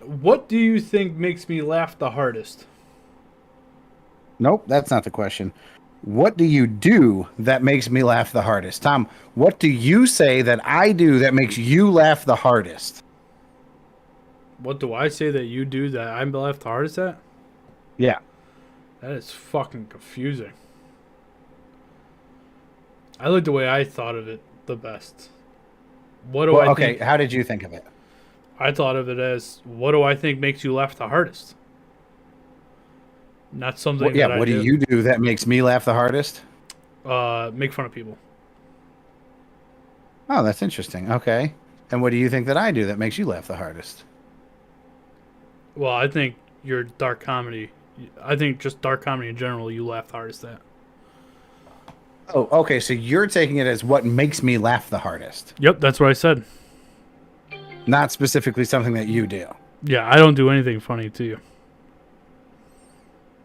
What do you think makes me laugh the hardest? Nope, that's not the question. What do you do that makes me laugh the hardest? Tom, what do you say that I do that makes you laugh the hardest? What do I say that you do that I'm laugh the hardest at? Yeah. That is fucking confusing. I like the way I thought of it the best. What do I think? How did you think of it? I thought of it as, what do I think makes you laugh the hardest? Not something that I what do you do that makes me laugh the hardest? Make fun of people. Oh, that's interesting. Okay. And what do you think that I do that makes you laugh the hardest? Well, I think your dark comedy. I think just dark comedy in general, you laugh the hardest at. Oh, okay. So you're taking it as what makes me laugh the hardest, Yep, that's what I said. not specifically something that you do. Yeah, I don't do anything funny to you.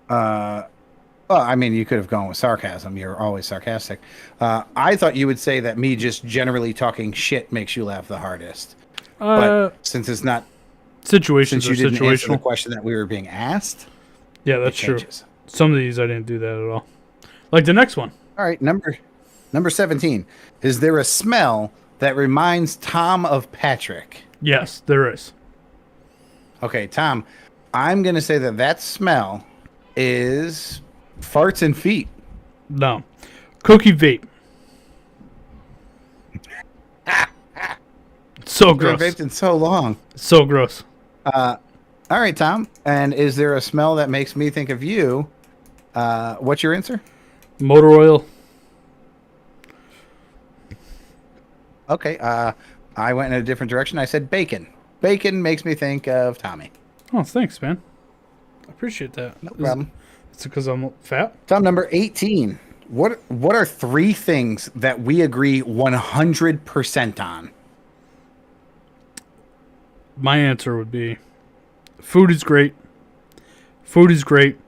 Well, I mean, you could have gone with sarcasm. You're always sarcastic. I thought you would say that me just generally talking shit makes you laugh the hardest. But since it's not, Situations since you are didn't answer the situational. question that we were being asked, Yeah, it that's true. changes. Some of these I didn't do that at all. Like the next one. All right, number 17. Is there a smell that reminds Tom of Patrick? Yes, there is. Okay, Tom, I'm going to say that that smell is farts and feet. No. Cookie vape. So I've gross. vaped in so long. So gross. All right, Tom. And is there a smell that makes me think of you? What's your answer? Motor oil. Okay. I went in a different direction. I said bacon. Bacon makes me think of Tommy. Oh, thanks, man. I appreciate that. No problem. It's because I'm fat. Tom, number 18. What are 3 things that we agree 100% on? My answer would be food is great. Food is great.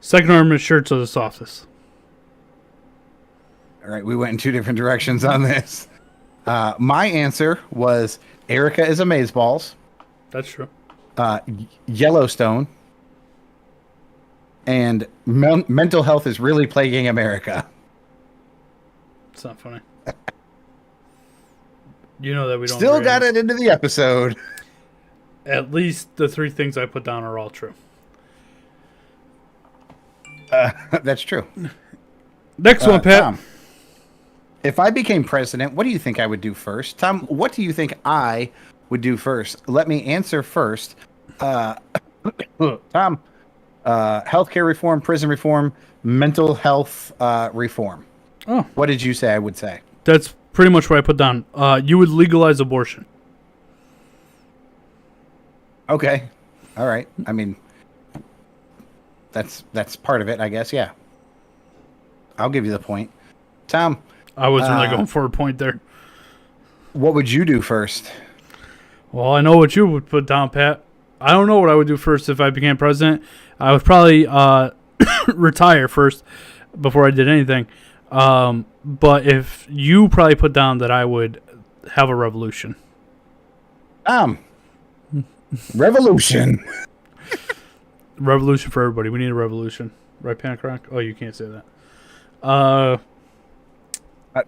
Second Armament shirts are the softest. All right, we went in 2 different directions on this. My answer was Erica is amazeballs, That's true. Yellowstone, and mental health is really plaguing America. It's not funny. You know that we don't Still agree got on it into the episode. At least the 3 things I put down are all true. That's true. Next one, Pat. Tom, if I became president, what do you think I would do first? Tom, what do you think I would do first? Let me answer first. Tom, healthcare reform, prison reform, mental health reform. Oh, What did you say I would say? that's pretty much what I put down. You would legalize abortion. Okay. All right. I mean, that's part of it, I guess. Yeah. I'll give you the point. Tom, I wasn't really going for a point there. what would you do first? Well, I know what you would put down, Pat. I don't know what I would do first if I became president. I would probably retire first before I did anything. But if you probably put down that I would have a revolution. Revolution. Revolution for everybody. We need a revolution. Right, Panic Rock? Oh, you can't say that.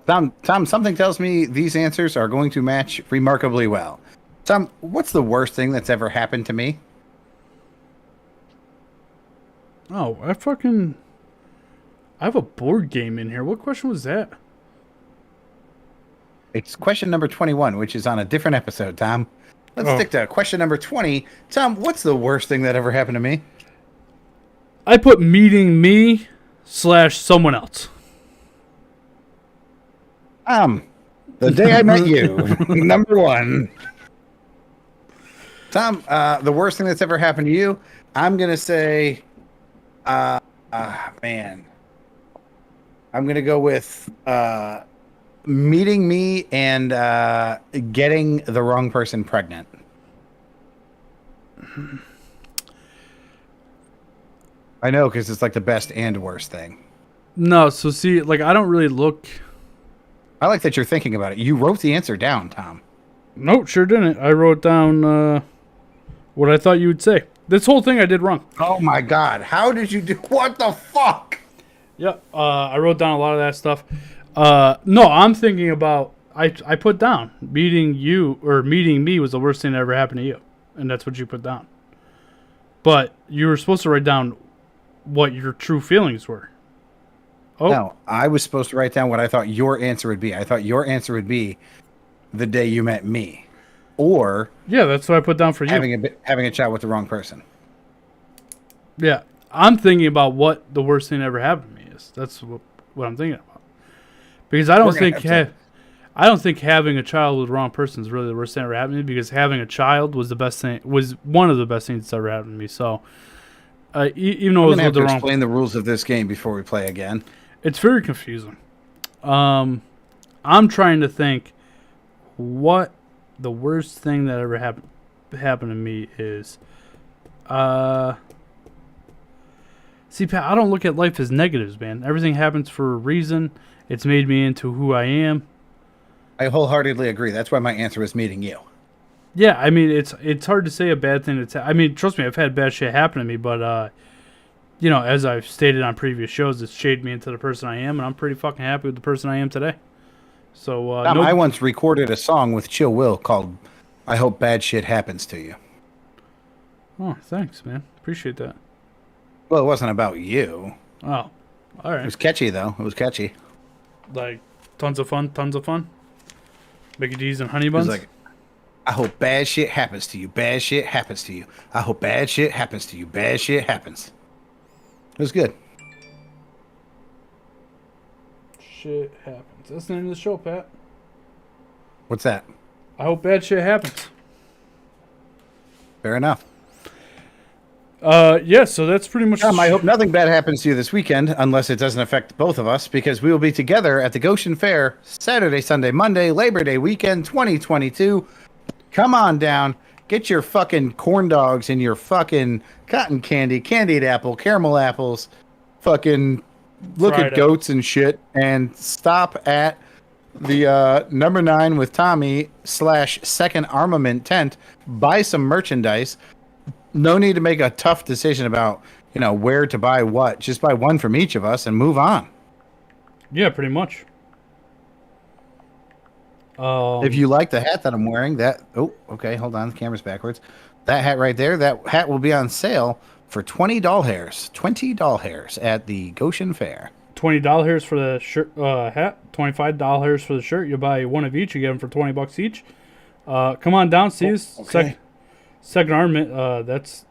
Tom, something tells me these answers are going to match remarkably well. Tom, what's the worst thing that's ever happened to me? Oh, I have a board game in here. What question was that? It's question number 21, which is on a different episode, Tom. Let's stick to question number 20. Tom, what's the worst thing that ever happened to me? I put meeting me / someone else. The day I met you, number 1. Tom, the worst thing that's ever happened to you, I'm going to say, man, I'm going to go with meeting me and getting the wrong person pregnant. I know, because it's like the best and worst thing. No, so see, like I don't really look. I like that you're thinking about it. You wrote the answer down, Tom. Nope, sure didn't. I wrote down what I thought you would say. This whole thing I did wrong. Oh my God! How did you do? What the fuck? Yep. I wrote down a lot of that stuff. No, I'm thinking about. I put down meeting you or meeting me was the worst thing that ever happened to you, and that's what you put down. But you were supposed to write down what your true feelings were. Oh. No, I was supposed to write down what I thought your answer would be. I thought your answer would be the day you met me, or Yeah, that's what I put down for you. having a chat with the wrong person. Yeah, I'm thinking about what the worst thing that ever happened to me is. That's what I'm thinking about. Because I don't think having a child with the wrong person is really the worst thing that ever happened to me. Because having a child was one of the best things that's ever happened to me. So even though it was with the wrong, explain the rules of this game before we play again. it's very confusing. I'm trying to think what the worst thing that ever happened to me is. See, Pat, I don't look at life as negatives, man. Everything happens for a reason. It's made me into who I am. I wholeheartedly agree. That's why my answer is meeting you. Yeah, I mean, it's hard to say a bad thing. I mean, trust me, I've had bad shit happen to me, but you know, as I've stated on previous shows, it's shaped me into the person I am, and I'm pretty fucking happy with the person I am today. So, I once recorded a song with Chill Will called "I Hope Bad Shit Happens to You." Oh, thanks, man. Appreciate that. Well, it wasn't about you. Oh, all It right. was catchy, though. It was catchy. Like, tons of fun, tons of fun. Mickey D's and honey It was buns. like, I hope bad shit happens to you. Bad shit happens to you. I hope bad shit happens to you. Bad shit happens. It was good. Shit happens. That's the name of the show, Pat. What's that? I hope bad shit happens. Fair enough. Yeah, so that's pretty much. I hope nothing bad happens to you this weekend, unless it doesn't affect both of us, because we will be together at the Goshen Fair Saturday, Sunday, Monday, Labor Day weekend 2022. Come on down. Get your fucking corn dogs and your fucking cotton candy, candied apple, caramel apples, fucking look Fried at goats and shit, and stop at the number 9 with Tommy / Second Armament tent. Buy some merchandise. No need to make a tough decision about, you know, where to buy what. Just buy one from each of us and move on. Yeah, pretty much. If you like the hat that I'm wearing, okay, hold on, the camera's backwards. That hat right there, that hat will be on sale for $20 $20 at the Goshen Fair. $20 for the shirt, hat. $25 for the shirt. You buy one of each. You get them for $20 each. Come on down, see us. Okay. Second Armament. That's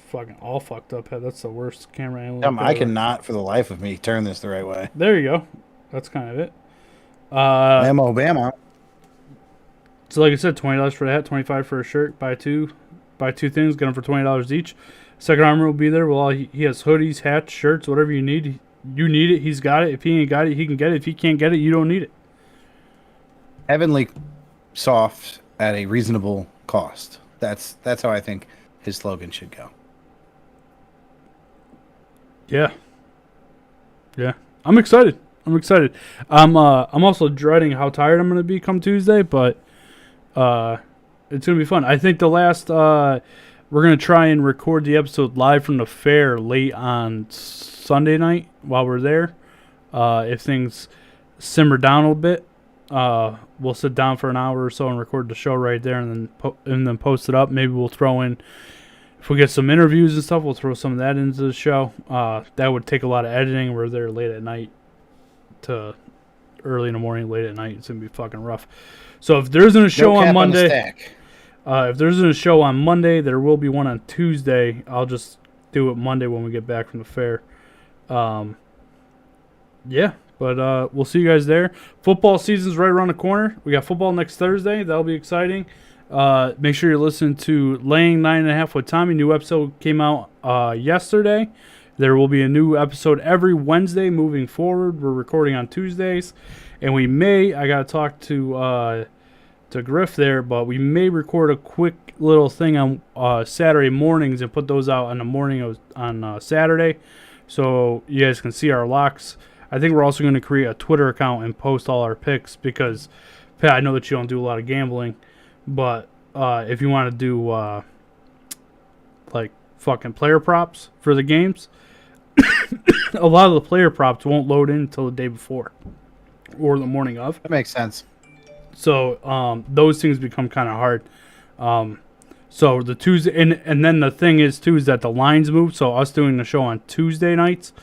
fucking all fucked up. That's the worst camera angle. I cannot, for the life of me, turn this the right way. There you go. That's kind of it. Bama. So like I said, $20 for the hat, $25 for a shirt. Buy two things, get them for $20 each. Second Armor will be there. Well, he has hoodies, hats, shirts, whatever you need. You need it, he's got it. If he ain't got it, he can get it. If he can't get it, you don't need it. Heavenly soft at a reasonable cost. That's how I think his slogan should go. Yeah. I'm excited. I'm also dreading how tired I'm gonna be come Tuesday, but it's gonna be fun. I think the last we're gonna try and record the episode live from the fair late on Sunday night while we're there. If things simmer down a little bit, we'll sit down for an hour or so and record the show right there, and then post it up. Maybe we'll throw in, if we get some interviews and stuff, we'll throw some of that into the show. That would take a lot of editing. We're there late at night to early in the morning, late at night. It's gonna be fucking rough. So if there isn't a show on Monday, there will be one on Tuesday. I'll just do it Monday when we get back from the fair. Yeah, but we'll see you guys there. Football season's right around the corner. We got football next Thursday. That'll be exciting. Make sure you listen to Laying 9.5 with Tommy. New episode came out yesterday. There will be a new episode every Wednesday moving forward. We're recording on Tuesdays. And I got to talk to grift there, but we may record a quick little thing on Saturday mornings and put those out on the morning on Saturday, so you guys can see our locks. I think we're also going to create a Twitter account and post all our picks because, Pat, I know that you don't do a lot of gambling, but if you want to do like fucking player props for the games, a lot of the player props won't load in until the day before or the morning of. That makes sense. So those things become kind of hard. So the Tuesday, and then the thing is too is that the lines move. So us doing the show on Tuesday nights,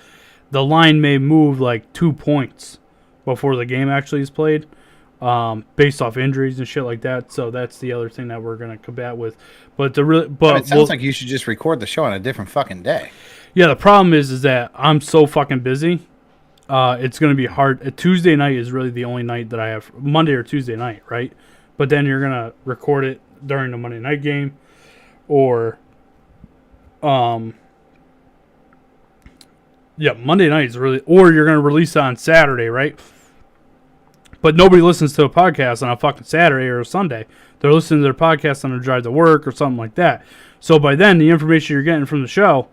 the line may move like 2 points before the game actually is played, based off injuries and shit like that. So that's the other thing that we're gonna combat with. But it sounds like you should just record the show on a different fucking day. Yeah, the problem is that I'm so fucking busy. It's going to be hard. Tuesday night is really the only night that I have. Monday or Tuesday night, right? But then you're going to record it during the Monday night game. Or, Monday night is really... Or you're going to release it on Saturday, right? But nobody listens to a podcast on a fucking Saturday or a Sunday. They're listening to their podcast on their drive to work or something like that. So by then, the information you're getting from the show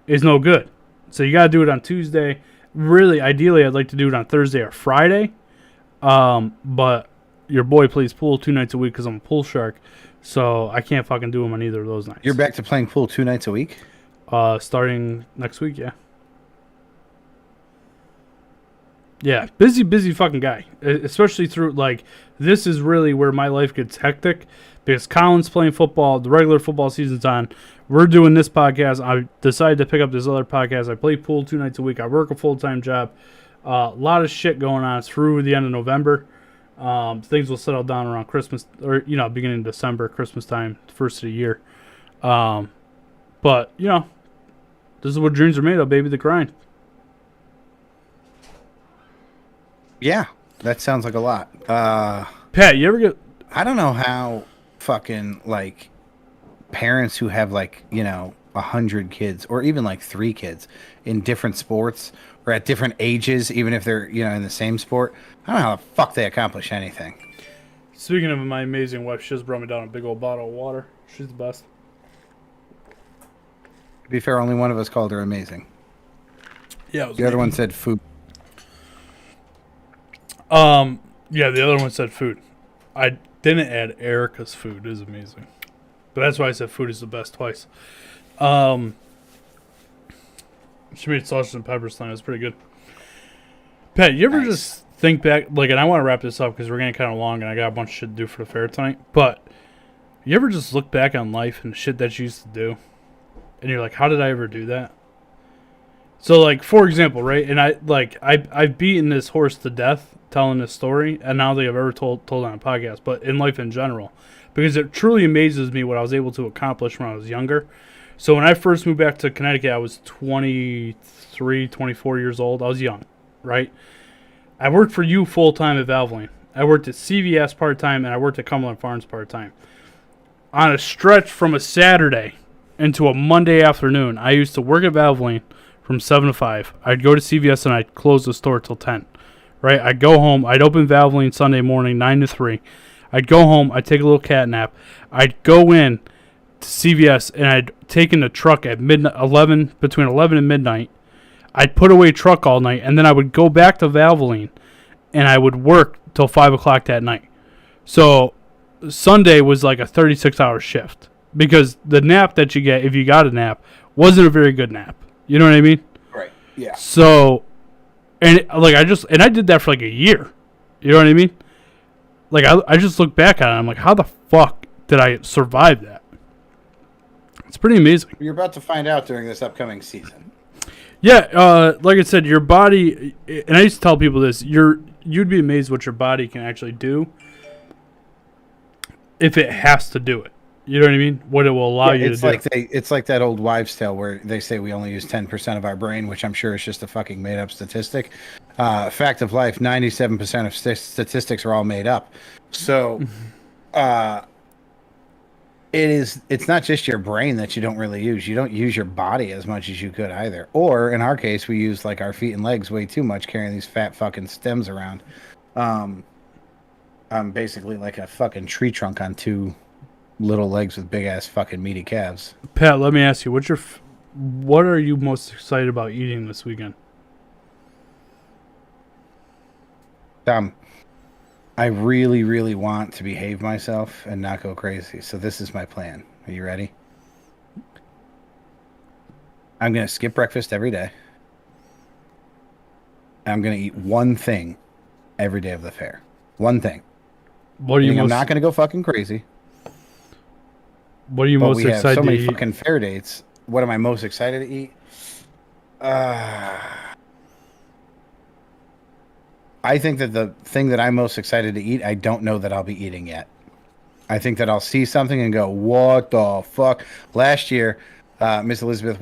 is no good. So you got to do it on Tuesday. Really, ideally, I'd like to do it on Thursday or Friday. But your boy plays pool 2 nights a week because I'm a pool shark. So I can't fucking do them on either of those nights. You're back to playing pool 2 nights a week? Starting next week, yeah. Yeah, busy fucking guy. Especially through, like, this is really where my life gets hectic. Because Colin's playing football, the regular football season's on. We're doing this podcast. I decided to pick up this other podcast. I play pool 2 nights a week. I work a full-time job. A lot of shit going on through the end of November. Things will settle down around Christmas, or, beginning of December, Christmas time, first of the year. But, this is what dreams are made of, baby, the grind. Yeah, that sounds like a lot. Pat, you ever get... I don't know how fucking, like, parents who have, like, 100 kids or even, like, 3 kids in different sports or at different ages, even if they're, in the same sport. I don't know how the fuck they accomplish anything. Speaking of my amazing wife, she just brought me down a big old bottle of water. She's the best. To be fair, only one of us called her amazing. Yeah, the other one said food. Yeah, the other one said food. I didn't add Erica's food. It is amazing. But that's why I said food is the best twice. She made sausage and peppers tonight. It was pretty good. Pat, you ever just think back, like, and I want to wrap this up because we're getting kind of long and I got a bunch of shit to do for the fair tonight, but you ever just look back on life and shit that you used to do and you're like, how did I ever do that? So, like, for example, right, and I've beaten this horse to death telling this story, and I don't think I've ever told on a podcast, but in life in general, because it truly amazes me what I was able to accomplish when I was younger. So when I first moved back to Connecticut, I was 23, 24 years old. I was young, right? I worked for you full-time at Valvoline. I worked at CVS part-time, and I worked at Cumberland Farms part-time. On a stretch from a Saturday into a Monday afternoon, I used to work at Valvoline from 7 to 5. I'd go to CVS, and I'd close the store till 10. Right? I'd go home. I'd open Valvoline Sunday morning, 9 to 3. I'd go home. I'd take a little cat nap. I'd go in to CVS, and I'd take in the truck at midnight, between 11 and midnight. I'd put away truck all night, and then I would go back to Valvoline, and I would work till 5 o'clock that night. So Sunday was like a 36-hour shift because the nap that you get, if you got a nap, wasn't a very good nap. You know what I mean? Right. Yeah. So, and I did that for like a year. You know what I mean? Like, I just look back at it, and I'm like, how the fuck did I survive that? It's pretty amazing. You're about to find out during this upcoming season. Yeah, like I said, your body, and I used to tell people this, you'd be amazed what your body can actually do if it has to do it. You know what I mean? What it will allow you to do. It's like that old wives' tale where they say we only use 10% of our brain, which I'm sure is just a fucking made-up statistic. Fact of life, 97% of statistics are all made up. So it's not just your brain that you don't really use. You don't use your body as much as you could either. Or, in our case, we use like our feet and legs way too much carrying these fat fucking stems around. I'm basically like a fucking tree trunk on two little legs with big ass fucking meaty calves. Pat, let me ask you, what are you most excited about eating this weekend? Um, I really, really want to behave myself and not go crazy. So this is my plan. Are you ready? I'm gonna skip breakfast every day. I'm gonna eat one thing every day of the fair. One thing. What are you I'm most not gonna go fucking crazy. What are you But most we have excited so to many eat? fucking fair dates. What am I most excited to eat? Uh, I think that the thing that I'm most excited to eat, I don't know that I'll be eating yet. I think that I'll see something and go, "What the fuck?" Last year, Miss Elizabeth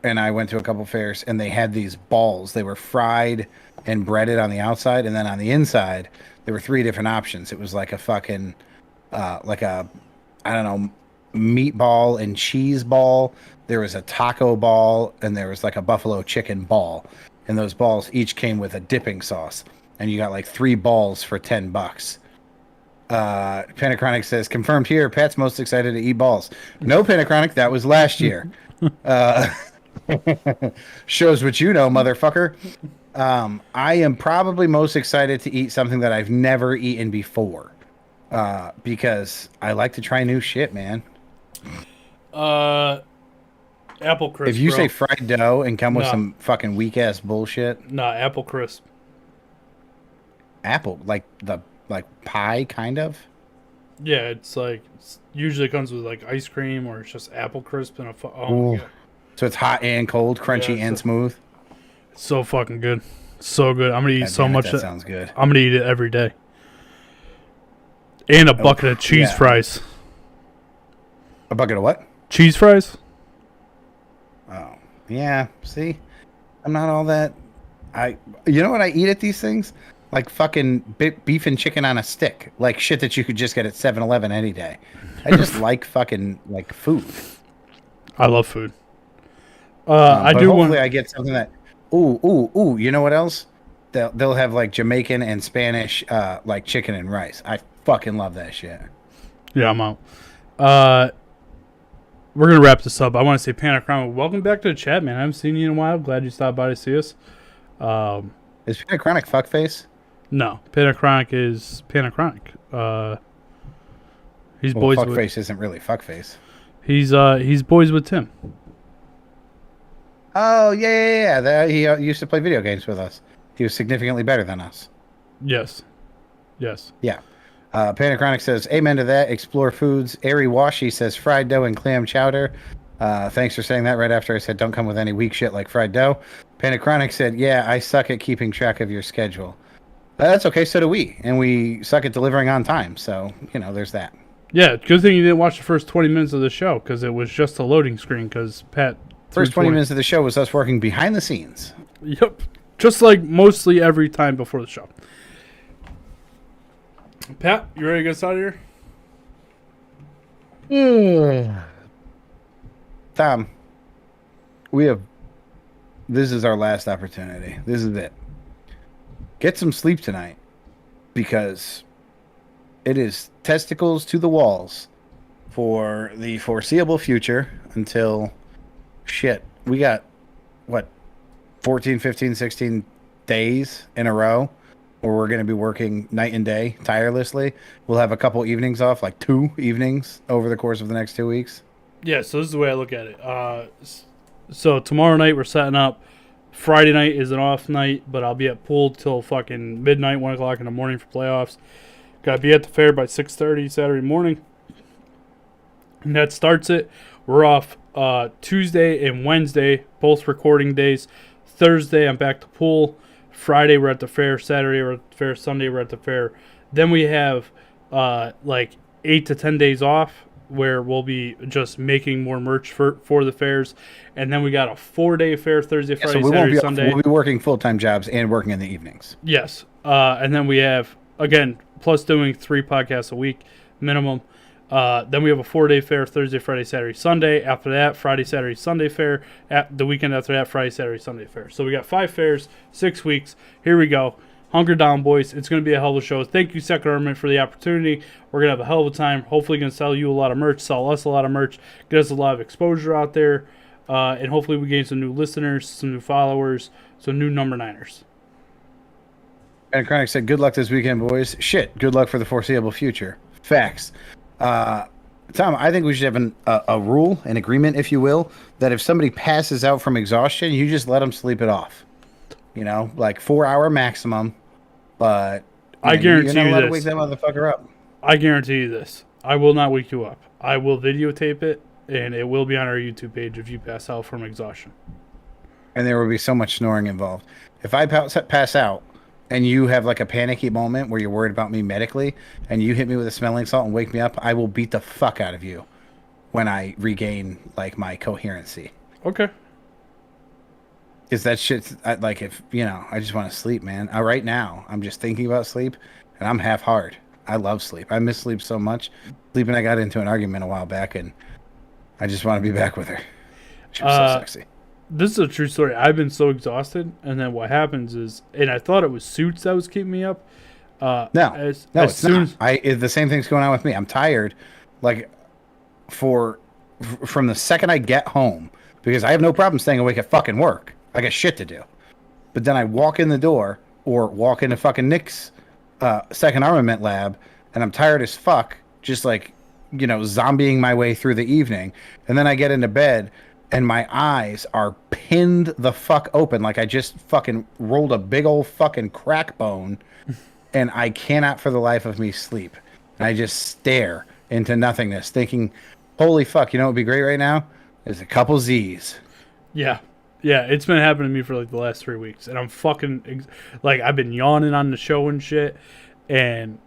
and I went to a couple fairs, and they had these balls. They were fried and breaded on the outside, and then on the inside, there were three different options. It was like a fucking, like a, I don't know, meatball and cheese ball. There was a taco ball, and there was like a buffalo chicken ball. And those balls each came with a dipping sauce, and you got like three balls for $10. Pentachronic says, confirmed here, Pat's most excited to eat balls. No, Pentachronic, that was last year. Uh, shows what you know, motherfucker. I am probably most excited to eat something that I've never eaten before. Because I like to try new shit, man. Apple crisp. If you bro. say fried dough and come with No. some fucking weak ass bullshit, Nah, apple crisp. apple, like pie, kind of. Yeah, usually comes with like ice cream or it's just apple crisp and oh Ooh. my god, So it's hot and cold, crunchy Yeah, and smooth. it's so fucking good, so good. I'm gonna eat God so damn it, much. that sounds good. I'm gonna eat it every day. And a bucket of cheese yeah. fries. A bucket of what? Cheese fries? Oh, yeah. See, I'm not all that. You know what I eat at these things? Like fucking beef and chicken on a stick, like shit that you could just get at 7-Eleven any day. I just like fucking like food. I love food. I But do hopefully want. I get something that. Ooh. You know what else? They'll have like Jamaican and Spanish, like chicken and rice. I fucking love that shit. Yeah, I'm out. We're gonna wrap this up. I want to say, Panachroma, welcome back to the chat, man. I haven't seen you in a while. Glad you stopped by to see us. Is Panachronic fuckface? No, Panachronic is Panachronic. He's Well, boys fuckface with. isn't really fuckface. He's boys with Tim. Oh yeah. He used to play video games with us. He was significantly better than us. Yes. Yeah. Panachronic says, amen to that. Explore foods. Airy Washi says, fried dough and clam chowder. Thanks for saying that right after I said, don't come with any weak shit like fried dough. Panachronic said, yeah, I suck at keeping track of your schedule. That's okay. So do we. And we suck at delivering on time. So, there's that. Yeah, good thing you didn't watch the first 20 minutes of the show because it was just a loading screen because Pat... First 20 minutes of the show was us working behind the scenes. Yep. Just like mostly every time before the show. Pat, you ready to get us out of here? Tom, this is our last opportunity. This is it. Get some sleep tonight because it is testicles to the walls for the foreseeable future until we got 14, 15, 16 days in a row where we're going to be working night and day tirelessly. We'll have a couple evenings off, like 2 evenings over the course of the next 2 weeks. Yeah, so this is the way I look at it. So tomorrow night we're setting up. Friday night is an off night, but I'll be at pool till fucking midnight, 1 o'clock in the morning for playoffs. Gotta be at the fair by 6:30 Saturday morning. And that starts it. We're off Tuesday and Wednesday, both recording days. Thursday, I'm back to pool. Friday, we're at the fair. Saturday, we're at the fair. Sunday, we're at the fair. Then we have like 8 to 10 days off where we'll be just making more merch for the fairs. And then we got a 4-day fair, Thursday, Friday, so Saturday, Sunday. We'll be working full-time jobs and working in the evenings. Yes. And then we have, again, plus doing 3 podcasts a week minimum. Then we have a 4-day fair, Thursday, Friday, Saturday, Sunday. After that, Friday, Saturday, Sunday fair. At the weekend after that, Friday, Saturday, Sunday fair. So we got 5 fairs, 6 weeks. Here we go. hunker down, boys. It's going to be a hell of a show. Thank you, Second Armament, for the opportunity. We're going to have a hell of a time. Hopefully going to sell you a lot of merch, sell us a lot of merch, get us a lot of exposure out there, and hopefully we gain some new listeners, some new followers, some new number niners. And Chronic said, good luck this weekend, boys. Shit, good luck for the foreseeable future. Facts. Tom, I think we should have a rule, an agreement, if you will, that if somebody passes out from exhaustion, you just let them sleep it off. You know, like 4-hour maximum. But I guarantee you're not allowed you to wake that motherfucker up. I guarantee you this. I will not wake you up. I will videotape it, and it will be on our YouTube page if you pass out from exhaustion. And there will be so much snoring involved. If I pass out and you have like a panicky moment where you're worried about me medically and you hit me with a smelling salt and wake me up, I will beat the fuck out of you when I regain like my coherency. Okay. Because that shit's like, if I just want to sleep, man. Right now, I'm just thinking about sleep and I'm half hard. I love sleep. I miss sleep so much. Sleep, and I got into an argument a while back and I just want to be back with her. She was so sexy. This is a true story. I've been so exhausted, and then what happens is, and I thought it was Suits that was keeping me up. No, it's not. The same thing's going on with me. I'm tired, like, from the second I get home, because I have no problem staying awake at fucking work. I got shit to do. But then I walk in the door or walk into fucking Nick's Second Armament lab, and I'm tired as fuck, just like, zombieing my way through the evening. And then I get into bed, and my eyes are pinned the fuck open like I just fucking rolled a big old fucking crack bone, and I cannot for the life of me sleep. And I just stare into nothingness thinking, holy fuck, what would be great right now? Is a couple Z's. Yeah. Yeah, it's been happening to me for like the last 3 weeks. And I'm fucking, I've been yawning on the show and shit. And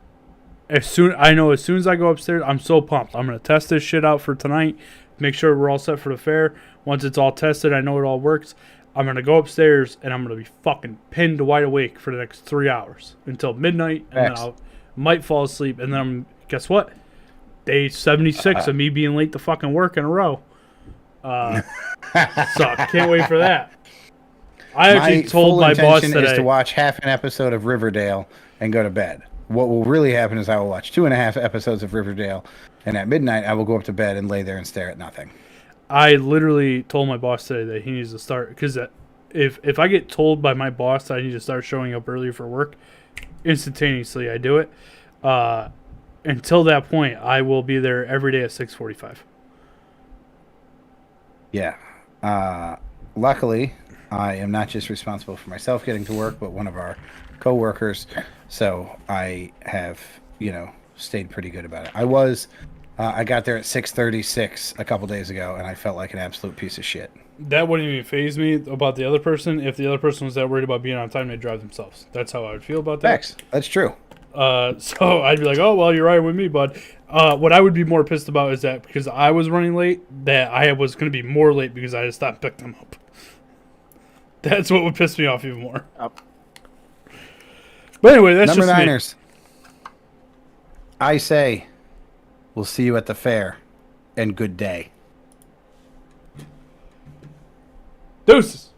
as soon as I go upstairs, I'm so pumped. I'm going to test this shit out for tonight. Make sure we're all set for the fair. Once it's all tested, I know it all works. I'm going to go upstairs, and I'm going to be fucking pinned wide awake for the next 3 hours until midnight, and then I might fall asleep. And then, guess what? Day 76 of me being late to fucking work in a row. So I can't wait for that. I actually told my boss today. My full intention is to watch half an episode of Riverdale and go to bed. What will really happen is I will watch 2.5 episodes of Riverdale, and at midnight I will go up to bed and lay there and stare at nothing. I literally told my boss today that he needs to start, because if I get told by my boss that I need to start showing up early for work, instantaneously I do it. Until that point, I will be there every day at 6:45. Yeah. Luckily, I am not just responsible for myself getting to work, but one of our co-workers. So I have, stayed pretty good about it. I got there at 6:36 a couple days ago, and I felt like an absolute piece of shit. That wouldn't even faze me about the other person if the other person was that worried about being on time, they'd drive themselves. That's how I would feel about that. Facts. That's true. So I'd be like, oh, well, you're right with me, bud. What I would be more pissed about is that because I was running late, that I was going to be more late because I had to stop and pick them up. That's what would piss me off even more. But anyway, that's Number just Niners. Me. I say, we'll see you at the fair, and good day. Deuces.